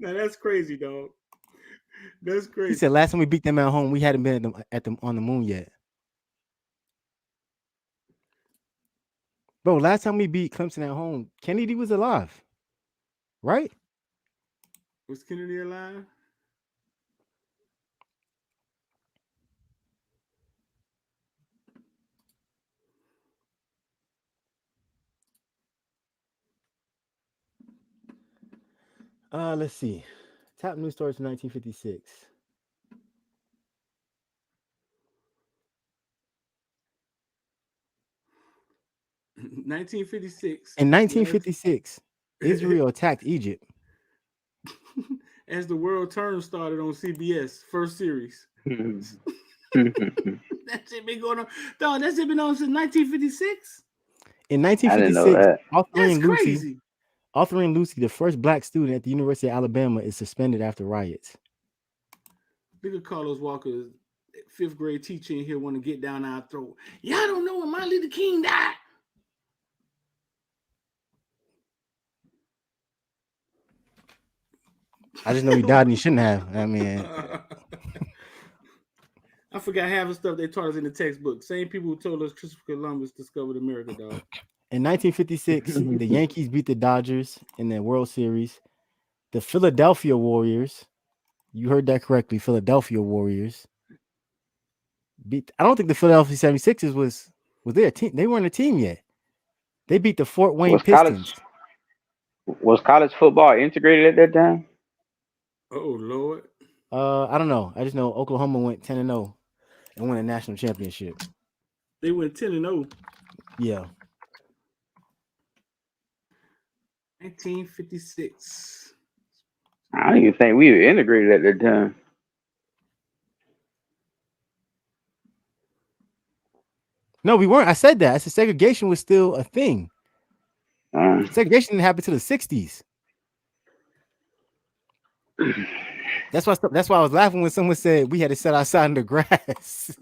Now that's crazy, dog. That's crazy. He said last time we beat them at home, we hadn't been at them on the moon yet. Bro, last time we beat Clemson at home, Kennedy was alive, right? Was Kennedy alive? Let's see. Top news stories from 1956. In 1956. In 1956, Israel attacked Egypt. As the world term started on CBS, first series. That shit been going on. Dog, that shit been on since 1956? In 1956, Authoring Lucy, the first black student at the University of Alabama, is suspended after riots. Look at Carlos Walker, fifth grade teacher in here, want to get down our throat. Y'all don't know when Martin Luther King died. I just know he died and he shouldn't have. I mean, I forgot half the stuff they taught us in the textbook. Same people who told us Christopher Columbus discovered America, dog. In 1956, the Yankees beat the Dodgers in the World Series. The Philadelphia Warriors, you heard that correctly, Philadelphia Warriors beat. I don't think the Philadelphia 76ers was their team. They weren't a team yet. They beat the Fort Wayne Pistons. Was college football integrated at that time? Oh Lord. I don't know. I just know Oklahoma went 10-0 and won a national championship. They went 10-0. Yeah. 1956. I don't even think we were integrated at that time. No, we weren't. I said that. I said segregation was still a thing. Segregation didn't happen to the 60s. That's why I was laughing when someone said we had to sit outside in the grass.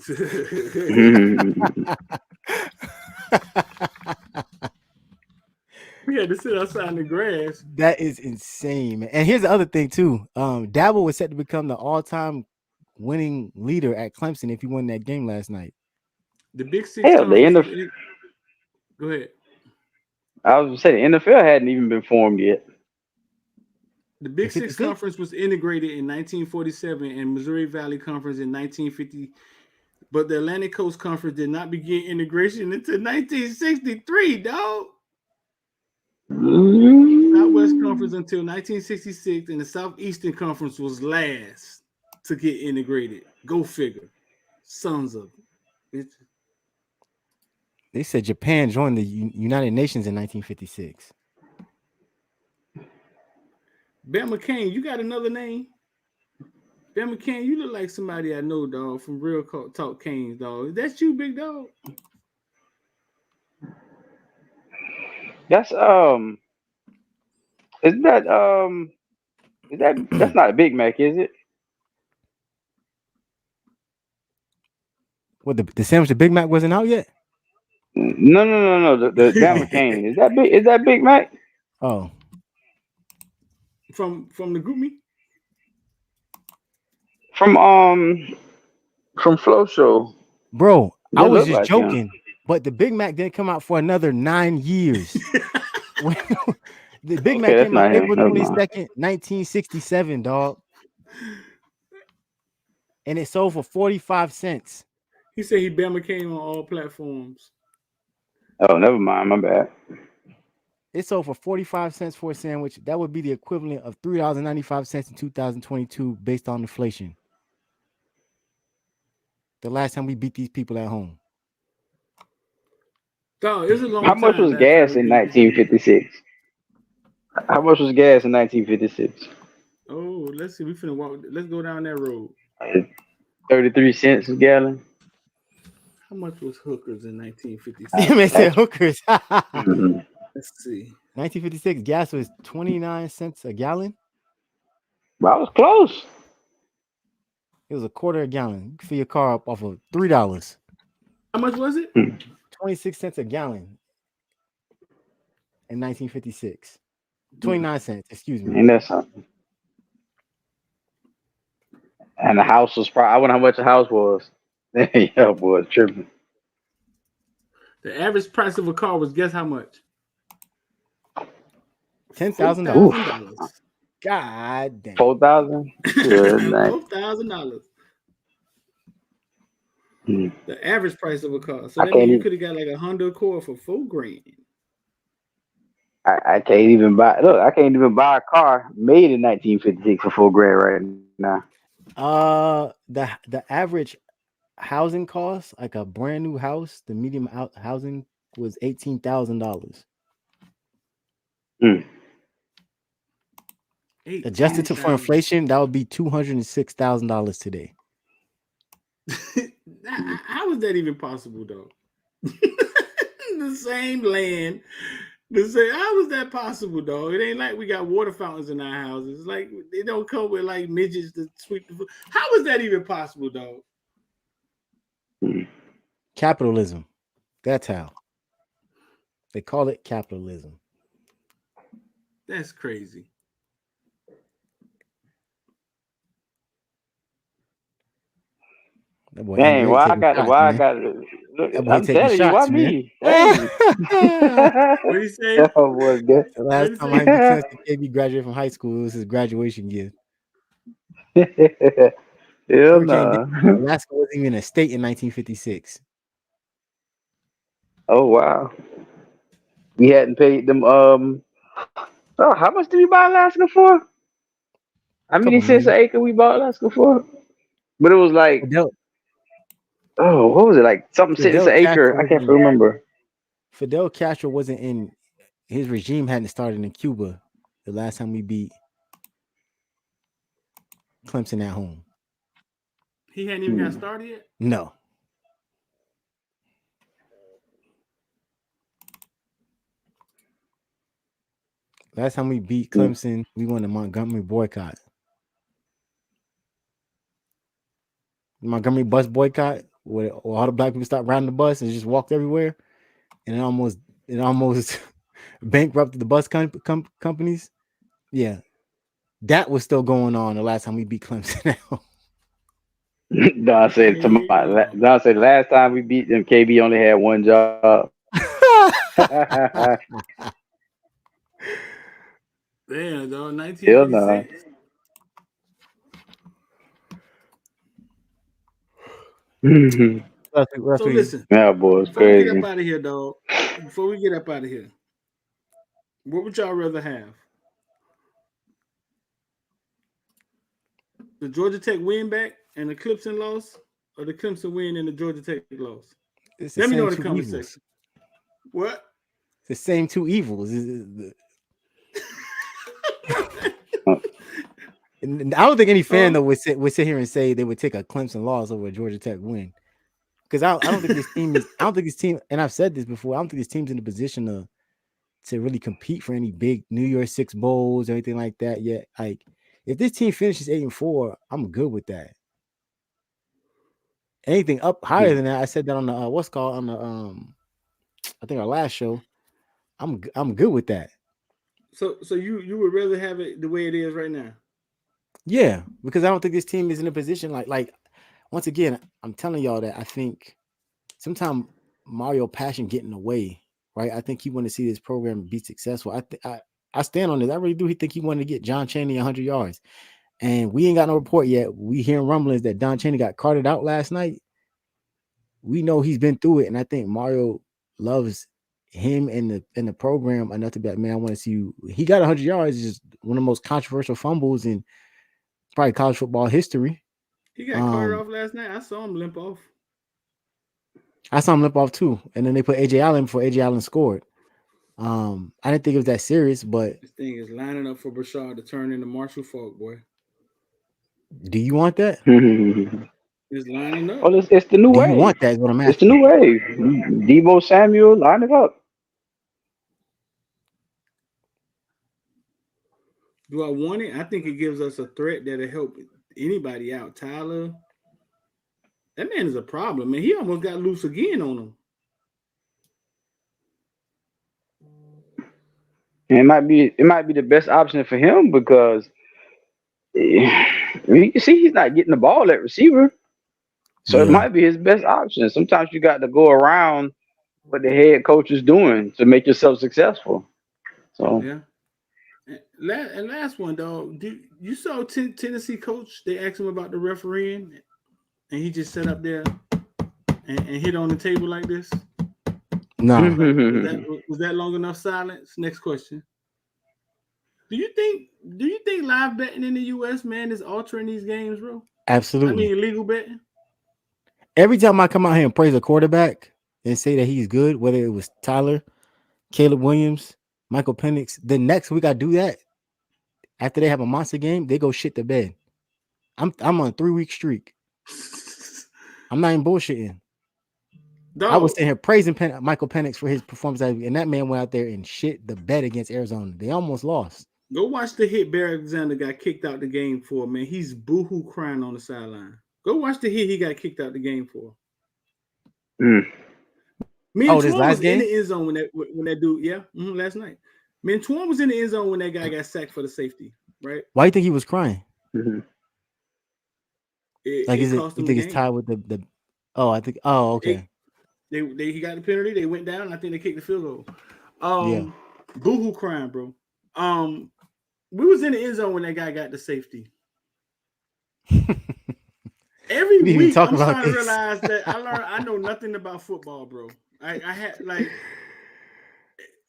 We had to sit outside in the grass. That is insane, man. And here's the other thing too. Dabble was set to become the all-time winning leader at Clemson if he won that game last night. The Big Six. Hell, Go ahead. I was gonna say the NFL hadn't even been formed yet. The Big Six Conference was integrated in 1947 and Missouri Valley Conference in 1950, but the Atlantic Coast Conference did not begin integration until 1963, dog. Southwest Conference until 1966, and the Southeastern Conference was last to get integrated. Go figure. Sons of bitches. They said Japan joined the United Nations in 1956. Ben McCain, you got another name? Ben McCain, you look like somebody I know, dog, from Real Talk Canes, dog. That's you, big dog? That's that's not a Big Mac, is it? What, the sandwich, the Big Mac wasn't out yet? No. The Ben McCain. Is that Big Mac? Oh. From the group me? From Flow Show. Bro, That I was look just like joking, him. but the Big Mac didn't come out for another 9 years. The Big Mac that's came out not him. April Never mind. 22nd, 1967, dog. And it sold for 45 cents. He said he Ben McCain on all platforms. Oh, never mind. My bad. It sold for 45 cents for a sandwich. That would be the equivalent of $3.95 in 2022 based on inflation. The last time we beat these people at home. Dog, it's a long How time. much was gas in 1956? How much was gas in 1956? Oh, let's see. We finna walk. Let's go down that road. 33 cents a gallon. How much was hookers in 1956? They said hookers. Mhm. Let's see. 1956 gas was 29 cents a gallon. Well, I was close. It was a quarter a gallon. You can fill your car up off of $3. How much was it? 26 cents a gallon in 1956. 29 cents, excuse me. And that's something. And the house was probably, I wonder how much the house was. Yeah, boy, it's tripping. The average price of a car was guess how much? $10,000. $4,000. God damn. 4,000. Good night. $4,000. Hmm. The average price of a car. So I that can't means you even- could have got like a Honda Accord for $4,000. I can't even buy. Look, I can't even buy a car made in 1956 for $4,000 right now. The average housing cost, like a brand new house, the medium housing was $18,000. Mm. Adjusted for inflation, that would be $206,000 today. How is that even possible, though? The same land. How is that possible, though? It ain't like we got water fountains in our houses. It's like they don't come with like midgets to sweep the food. How is that even possible, though? Capitalism. That's how. They call it capitalism. That's crazy. Dang, why I got? Look, I'm telling you, why me? What do you say? Oh, boy, the last time I had KB graduated from high school, it was his graduation gift. Hell no. Alaska wasn't even a state in 1956. Oh wow. We hadn't paid them. Oh, how much did we buy Alaska for? How many cents an acre we bought Alaska for? But it was like, oh, what was it like? Something cents an acre. I can't remember. Fidel Castro wasn't in. His regime hadn't started in Cuba the last time we beat Clemson at home. He hadn't even got started yet? No. Last time we beat Clemson, we won the Montgomery boycott. Montgomery bus boycott, where all the black people stopped riding the bus and just walked everywhere, and it almost bankrupted the bus companies. Yeah, that was still going on the last time we beat Clemson. Don said the last time we beat them, KB only had one job. Damn, though, 1956. So listen, yeah, boy, it's before we crazy. get up out of here, dog. Before we get up out of here, what would y'all rather have? The Georgia Tech win back and the Clemson loss, or the Clemson win and the Georgia Tech loss? Let me know in the comment section. What? The same two evils. And I don't think any fan though would sit here and say they would take a Clemson loss over a Georgia Tech win, because I don't think this team is. I don't think this team, and I've said this before, I don't think this team's in a position to really compete for any big New Year's Six bowls or anything like that yet. Like, if this team finishes 8-4, I'm good with that. Anything up higher than that, I said that on the I think our last show. I'm good with that. So you would rather have it the way it is right now? Yeah, because I don't think this team is in a position like once again, I'm telling y'all that I think sometimes Mario passion getting away, right? I think he wanted to see this program be successful. I stand on this. I really do. He think he wanted to get John Chaney 100 yards, and we ain't got no report yet. We hearing rumblings that Don Chaney got carted out last night. We know he's been through it, and I think Mario loves him and the program enough to be like, man, I want to see you. He got 100 yards. It's just one of the most controversial fumbles in probably college football history. He got carted off last night. I saw him limp off. I saw him limp off too, and then they put AJ Allen before AJ Allen scored. I didn't think it was that serious, but this thing is lining up for Brashard to turn into Marshall Faulk, boy. Do you want that? It's lining up. Well, it's the new Do wave. you want that? Is what I'm It's the asking. new wave. Debo Samuel, line it up. Do I want it? I think it gives us a threat that'll help anybody out. Tyler, that man is a problem, man. He almost got loose again on him. And it might be the best option for him because you can see he's not getting the ball at receiver. So it Yeah. might be his best option. Sometimes you got to go around what the head coach is doing to make yourself successful. So Yeah. And last one, dog. You saw Tennessee coach? They asked him about the refereeing, and he just sat up there and hit on the table like this. No. Was that long enough silence? Next question. Do you think live betting in the U.S., man, is altering these games, bro? Absolutely. I mean, illegal betting. Every time I come out here and praise a quarterback and say that he's good, whether it was Tyler, Caleb Williams, Michael Penix, the next week I do that, after they have a monster game, they go shit the bed. I'm on a 3-week streak. I'm not even bullshitting. Dog. I was sitting here praising Michael Penix for his performance, and that man went out there and shit the bed against Arizona. They almost lost. Go watch the hit Barry Alexander got kicked out the game for, man. He's boohoo crying on the sideline. Go watch the hit he got kicked out the game for. Me and Twan was in the end zone when that dude, last night. Me and Twan was in the end zone when that guy got sacked for the safety, right? Why do you think he was crying? Mm-hmm. You think it's tied with the? Oh, I think. Oh, okay. He got the penalty. They went down. I think they kicked the field goal. Boohoo crying, bro. We was in the end zone when that guy got the safety. Every week I'm trying to realize that I know nothing about football, bro. I had like.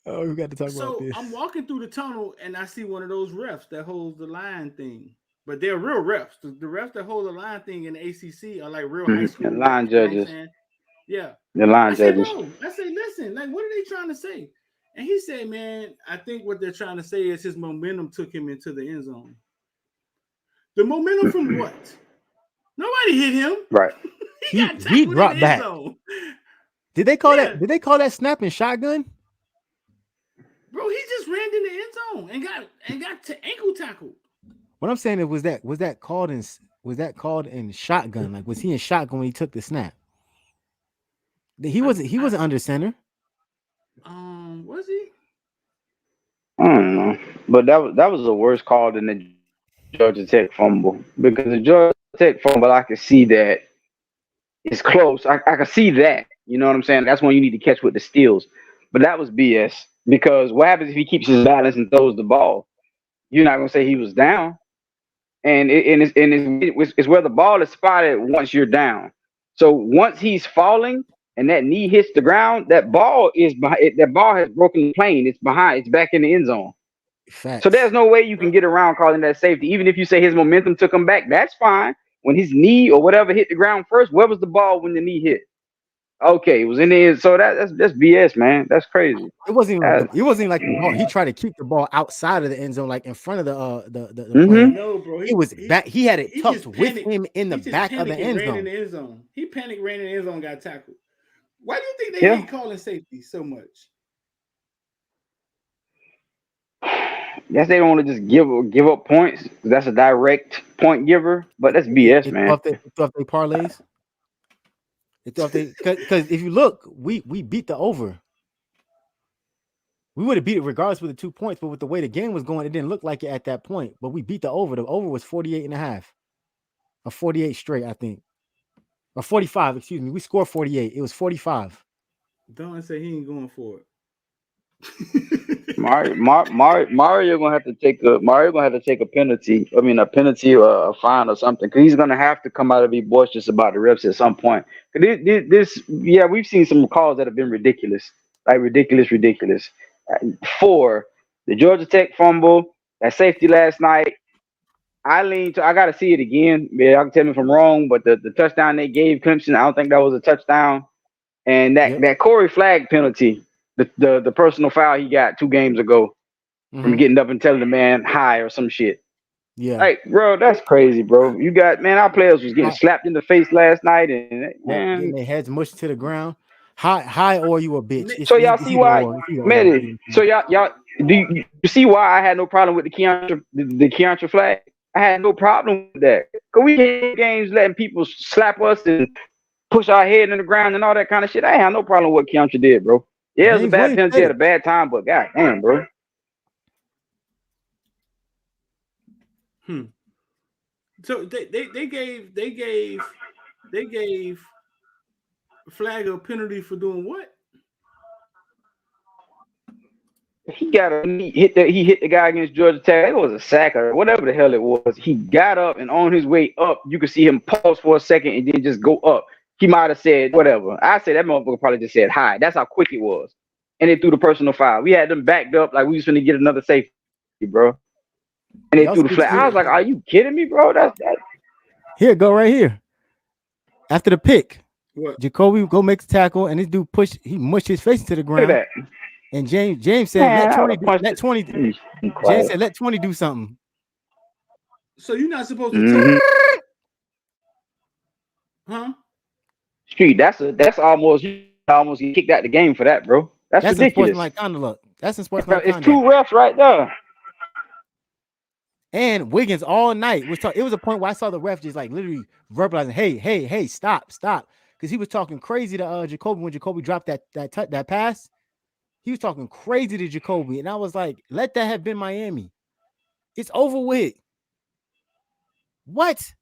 Oh, we got to talk about this. So I'm walking through the tunnel and I see one of those refs that holds the line thing. But they're real refs. The refs that hold the line thing in the ACC are like real high school line judges. Yeah. The line judges. I say, listen, like, what are they trying to say? And he said, man, I think what they're trying to say is his momentum took him into the end zone. The momentum from what? Nobody hit him. Right. he dropped back. Did they call that? Did they call that snapping shotgun? Bro, he just ran in the end zone and got ankle tackled. What I'm saying is, was that called in shotgun? Like, was he in shotgun when he took the snap? He wasn't under center. Was he? I don't know, but that was the worst call than the Georgia Tech fumble, because the Georgia Tech fumble, I could see that it's close. I could see that. You know what I'm saying? That's when you need to catch with the steals. But that was BS, because what happens if he keeps his balance and throws the ball? You're not gonna say he was down, and it's where the ball is spotted once you're down. So once he's falling and that knee hits the ground, that ball is behind. That ball has broken the plane. It's behind. It's back in the end zone. Facts. So there's no way you can get around calling that safety. Even if you say his momentum took him back, that's fine. When his knee or whatever hit the ground first, where was the ball when the knee hit? Okay, it was in the end. So that's BS, man. That's crazy. It wasn't like he tried to keep the ball outside of the end zone, like in front of the Mm-hmm. No, bro. It was back. He had it tucked with him in the back of the end zone. He panicked, ran in the end zone, got tackled. Why do you think they hate calling safety so much? Guess they don't want to just give up points. That's a direct point giver, but that's BS, man. They parlays. Because if you look, we beat the over. We would have beat it regardless with the 2 points, but with the way the game was going, it didn't look like it at that point. But we beat the over. The over was 48.5. Or 48 straight, I think. Or 45, excuse me. We scored 48. It was 45. Don say he ain't going for it. Mario gonna have to take a penalty. I mean, a penalty or a fine or something, because he's gonna have to come out and be boisterous about the refs at some point. We've seen some calls that have been ridiculous, like ridiculous. For the Georgia Tech fumble, that safety last night, I gotta see it again. Yeah, I can tell me if I'm wrong, but the touchdown they gave Clemson, I don't think that was a touchdown. And that Corey Flag penalty, the personal foul he got 2 games ago from getting up and telling the man hi or some shit. Yeah. Like, bro, that's crazy, bro. You got, man, our players was getting slapped in the face last night, and man. Getting their heads mushed to the ground. High or you a bitch. So y'all see why, man? So y'all do you see why I had no problem with the Keontra flag? I had no problem with that. Cause we had games letting people slap us and push our head in the ground and all that kind of shit. I had no problem with what Keontra did, bro. Yeah, it was a bad penalty at a bad time, but god damn, bro. So they gave Flag a penalty for doing what? He hit the guy against Georgia Tech. It was a sack or whatever the hell it was. He got up, and on his way up, you could see him pause for a second and then just go up. He might have said whatever. I said that motherfucker probably just said hi. That's how quick it was. And they threw the personal foul. We had them backed up like we was gonna get another safety, bro. And they threw the flag. I was like, "Are you kidding me, bro? That's that." Here, go right here. After the pick, what? Jacoby go make the tackle, and this dude he mushed his face to the ground. Look at that. And James said, Man, let 20. James said, let 20 do something. So you're not supposed to huh? Street, that's almost you kicked out the game for that, bro. That's ridiculous. Like conduct. That's in sportsmanlike conduct. It's 2 refs right there. And Wiggins all night it was a point where I saw the ref just like literally verbalizing, hey, stop. Because he was talking crazy to Jacoby when Jacoby dropped that pass. He was talking crazy to Jacoby, and I was like, let that have been Miami. It's over with. What?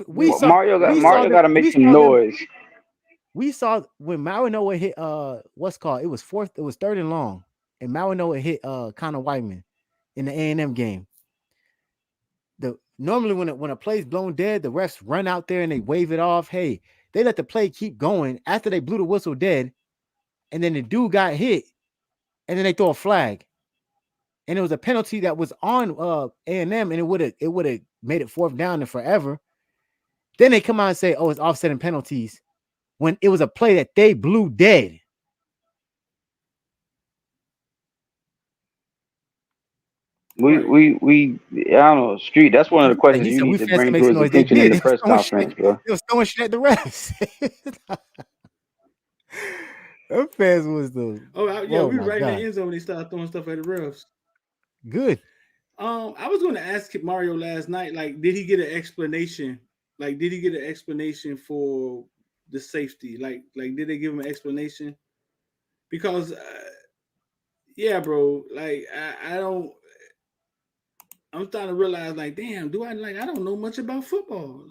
Mario got to make some noise. We saw when Marinoa hit what's called, it was 3rd and long, and Marinoa hit Connor Whiteman in the A&M game. Normally when a play's blown dead, the refs run out there and they wave it off. Hey, they let the play keep going after they blew the whistle dead, and then the dude got hit. And then they throw a flag, and it was a penalty that was on A&M, and it would have made it 4th down and forever. Then they come out and say, "Oh, it's offsetting penalties," when it was a play that they blew dead. I don't know, Street. That's one of the questions you need to bring to his attention in the press conference, bro. They was throwing shit at the refs. Them fans was the we were right in the end zone when they started throwing stuff at the refs. Good. I was going to ask Mario last night, like, did he get an explanation? Like, did he get an explanation for the safety? Like did they give him an explanation? Because, yeah, bro, like, I don't. I'm starting to realize, like, damn, I don't know much about football.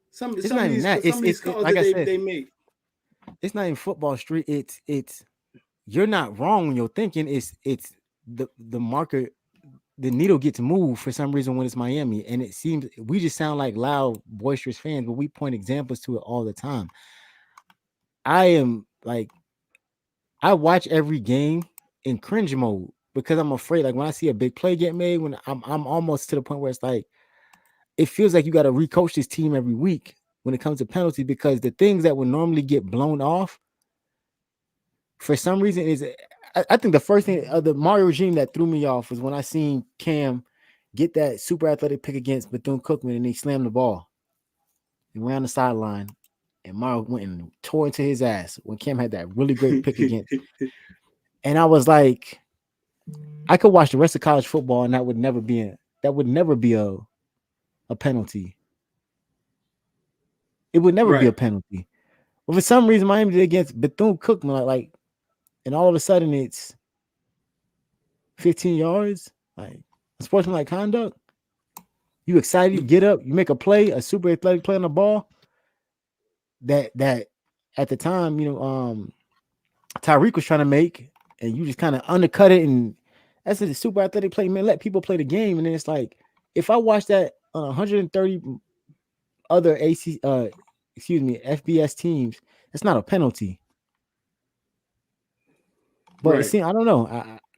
Some of these calls like that they make. It's not in football, Street. It's you're not wrong when you're thinking. It's the marker, the needle gets moved for some reason when it's Miami, and it seems we just sound like loud, boisterous fans, but we point examples to it all the time. I watch every game in cringe mode because I'm afraid. Like when I see a big play get made, when I'm almost to the point where it's like. It feels like you got to recoach this team every week when it comes to penalty because the things that would normally get blown off, for some reason, is I think the first thing of the Mario regime that threw me off was when I seen Cam get that super athletic pick against Bethune-Cookman and he slammed the ball and ran the sideline, and Mario went and tore into his ass when Cam had that really great pick against. And I was like, I could watch the rest of college football and that would never be a penalty. It would never be a penalty. But for some reason, Miami did against Bethune-Cookman, like, and all of a sudden it's 15 yards, like sportsmanlike conduct. You excited, you get up, you make a play, a super athletic play on the ball. That at the time, Tyreek was trying to make, and you just kind of undercut it, and that's a super athletic play, man. Let people play the game, and then it's like if I watch that on 130 other FBS teams, it's not a penalty. But it seems, I don't know.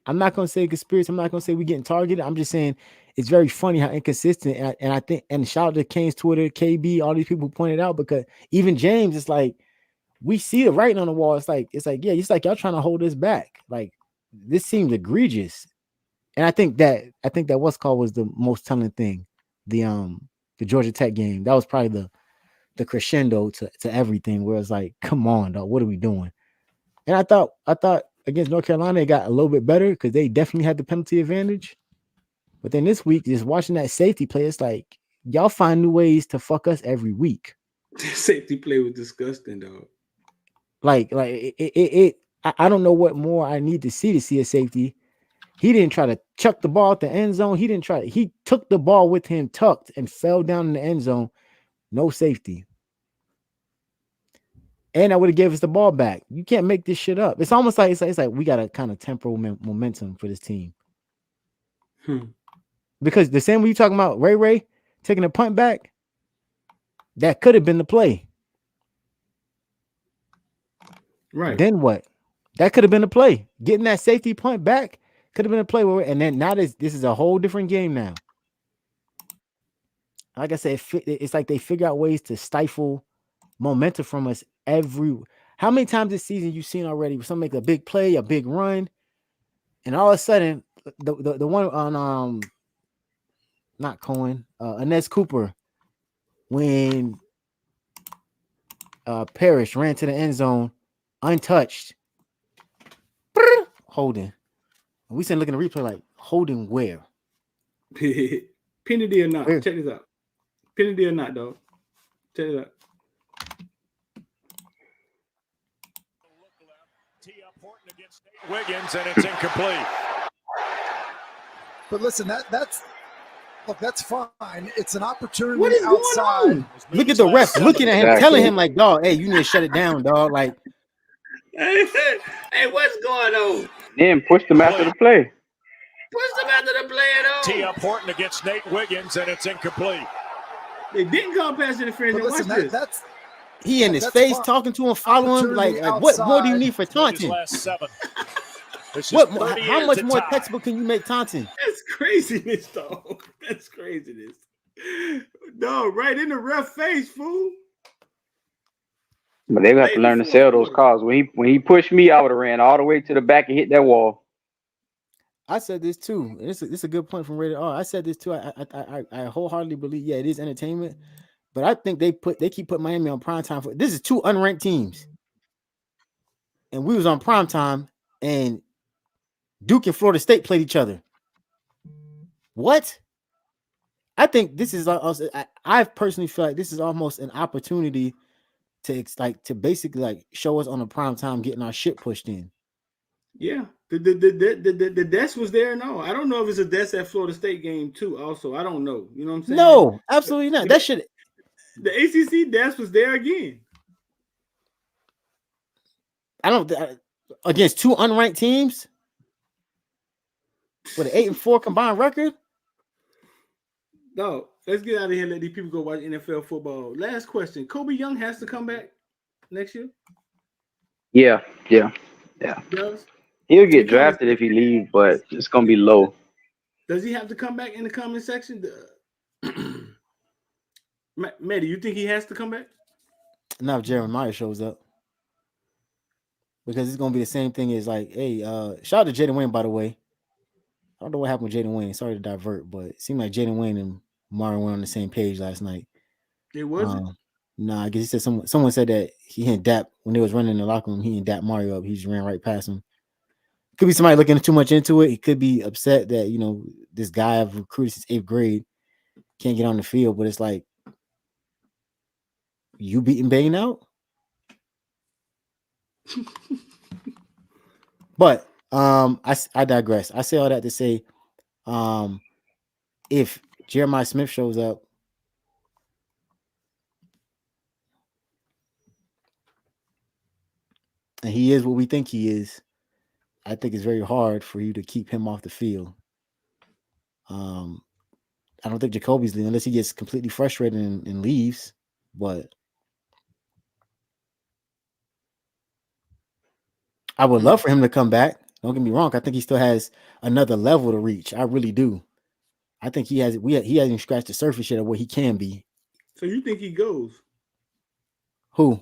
I'm not going to say conspiracy. I'm not going to say we're getting targeted. I'm just saying it's very funny how inconsistent. And I think, and shout out to Kane's Twitter, KB, all these people who pointed out, because even James is like, we see the writing on the wall. It's like y'all trying to hold us back. Like this seems egregious. And I think that what's called was the most telling thing. The Georgia Tech game. That was probably the crescendo to everything, where it's like, come on, dog, what are we doing? And I thought against North Carolina it got a little bit better because they definitely had the penalty advantage. But then this week, just watching that safety play, it's like y'all find new ways to fuck us every week. Safety play was disgusting, dog. Like I don't know what more I need to see a safety. He didn't try to chuck the ball at the end zone. He took the ball with him tucked and fell down in the end zone. No safety. And I would have gave us the ball back. You can't make this shit up. It's almost like it's like we got a kind of temporal momentum for this team. Because the same way you talking about Ray taking a punt back, that could have been the play. Right. Then what? That could have been the play. Getting that safety punt back could have been a play. And then now this is a whole different game now. Like I said, it's like they figure out ways to stifle momentum from us how many times this season you've seen already some make a big play, a big run, and all of a sudden the one on not Cohen, Inez Cooper, when Parrish ran to the end zone untouched, holding. We sitting looking at the replay like, holding where? Penalty or not? Where? Check this out. Penalty or not, dog? Check it out. Against Wiggins, and it's incomplete. But listen, that's fine. It's an opportunity what is outside. Going on? Look at the ref looking at him, telling him like, dog, hey, you need to shut it down, dog. Like, hey, what's going on? Then pushed him after the play. Pushed him after the play at all. Tee up Horton against Nate Wiggins, and it's incomplete. They didn't call pass interference. Listen, watch this. That's he in his face, talking to him, following him. Like what more do you need for taunting? How much more textbook can you make taunting? That's craziness, dog. That's craziness. Dog, right in the ref face, fool. But they got to learn to sell those calls. When he pushed me, I would have ran all the way to the back and hit that wall. I said this too. This is a good point from Rated R. I said this too. I wholeheartedly believe, it is entertainment. But I think they keep putting Miami on prime time. This is two unranked teams. And we was on prime time, and Duke and Florida State played each other. What? I think this is also, I personally feel like this is almost an opportunity to basically show us on a prime time getting our shit pushed in. Yeah. The desk was there. No, I don't know if it's a desk at Florida State game too. Also, I don't know. You know what I'm saying? No, absolutely not. That shit. The ACC desk was there again. Against two unranked teams with an 8-4 combined record. No, let's get out of here and let these people go watch NFL football. Last question. Kobe Young has to come back next year? Yeah. Does? He'll get drafted if he leaves, but it's going to be low. Does he have to come back in the comment section? Matty, you think he has to come back? Not if Jeremiah shows up. Because it's going to be the same thing as hey, shout out to Jaden Wayne, by the way. I don't know what happened with Jaden Wayne. Sorry to divert, but it seemed like Jaden Wayne and Mario were on the same page last night. It wasn't? I guess he said someone said that he and Dap, when they was running in the locker room, he and Dap Mario up. He just ran right past him. Could be somebody looking too much into it. He could be upset that, this guy I've recruited since 8th grade can't get on the field, but it's like, you beating Bane out? But I digress. I say all that to say, if Jeremiah Smith shows up, and he is what we think he is, I think it's very hard for you to keep him off the field. I don't think Jacoby's leaving unless he gets completely frustrated and leaves. But I would love for him to come back. Don't get me wrong. I think he still has another level to reach. I really do. I think he hasn't scratched the surface yet of what he can be. So you think he goes? Who?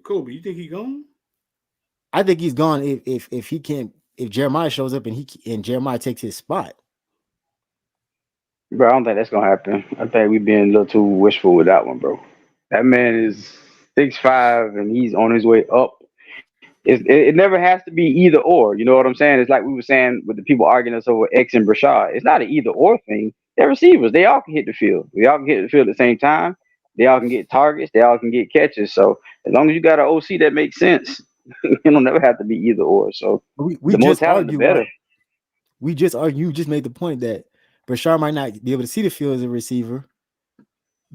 Kobe, you think he gone? I think he's gone if he can't, if Jeremiah shows up and Jeremiah takes his spot. Bro, I don't think that's gonna happen. I think we being a little too wishful with that one, bro. That man is 6'5" and he's on his way up. It never has to be either or. You know what I'm saying? It's like we were saying with the people arguing us over X and Brashad. It's not an either or thing. They're receivers. They all can hit the field. They all can hit the field at the same time. They all can get targets. They all can get catches. So as long as you got an OC that makes sense, it'll never have to be either or. So we the more just talent, the argue better. We just argue. You just made the point that Brashard might not be able to see the field as a receiver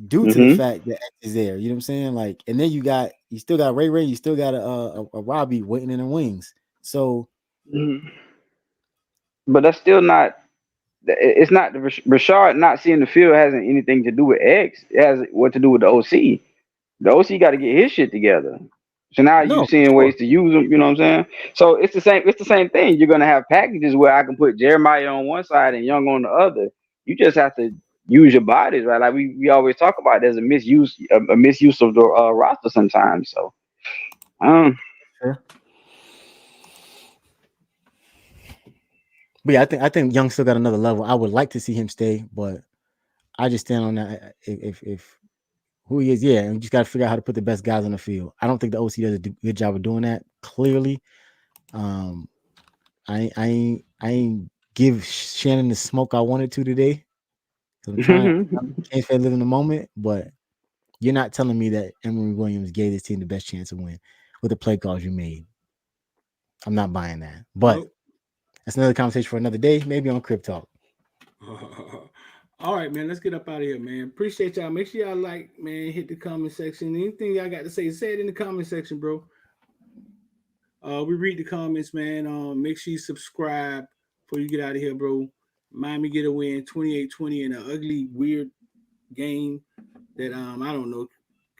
due to the fact that X is there. You know what I'm saying? Like, and then you still got Ray. You still got a Robbie waiting in the wings. So, but that's still not. It's not the Rashard not seeing the field hasn't anything to do with X. It has what to do with the OC. The OC got to get his shit together. So now you're seeing ways to use them. You know what I'm saying? So it's the same. It's the same thing. You're gonna have packages where I can put Jeremiah on one side and Young on the other. You just have to use your bodies, right? Like we always talk about. There's a misuse of the roster sometimes. So, sure. But yeah, I think Young still got another level. I would like to see him stay, but I just stand on that. If who he is, yeah, and you just got to figure out how to put the best guys on the field. I don't think the OC does a good job of doing that. Clearly, I ain't give Shannon the smoke I wanted to today. So I'm can't live in the moment, but you're not telling me that Emory Williams gave this team the best chance to win with the play calls you made. I'm not buying that. But that's another conversation for another day, maybe on Crib Talk. All right, man. Let's get up out of here, man. Appreciate y'all. Make sure y'all like, man, hit the comment section. Anything y'all got to say it in the comment section, bro. We read the comments, man. Make sure you subscribe before you get out of here, bro. Miami get a win 28-20 in an ugly, weird game that I don't know.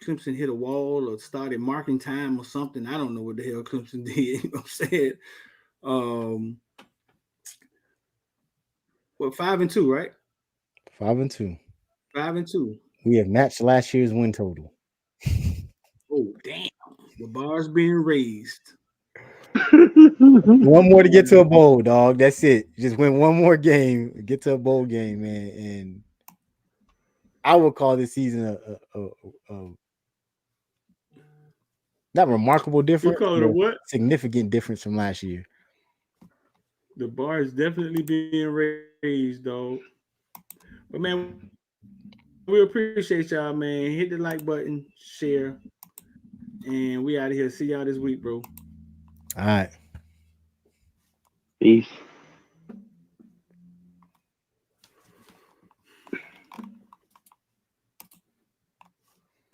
Clemson hit a wall or started marking time or something. I don't know what the hell Clemson did. You know what I'm saying? 5-2, right? 5-2. 5-2. We have matched last year's win total. Oh, damn. The bar's being raised. One more to get to a bowl, dog. That's it. Just win one more game, get to a bowl game, man. And I would call this season a not remarkable difference. You call it a what? Significant difference from last year. The bar is definitely being raised, dog. But man, we appreciate y'all, man. Hit the like button, share, and we out of here. See y'all this week, bro. All right. Peace.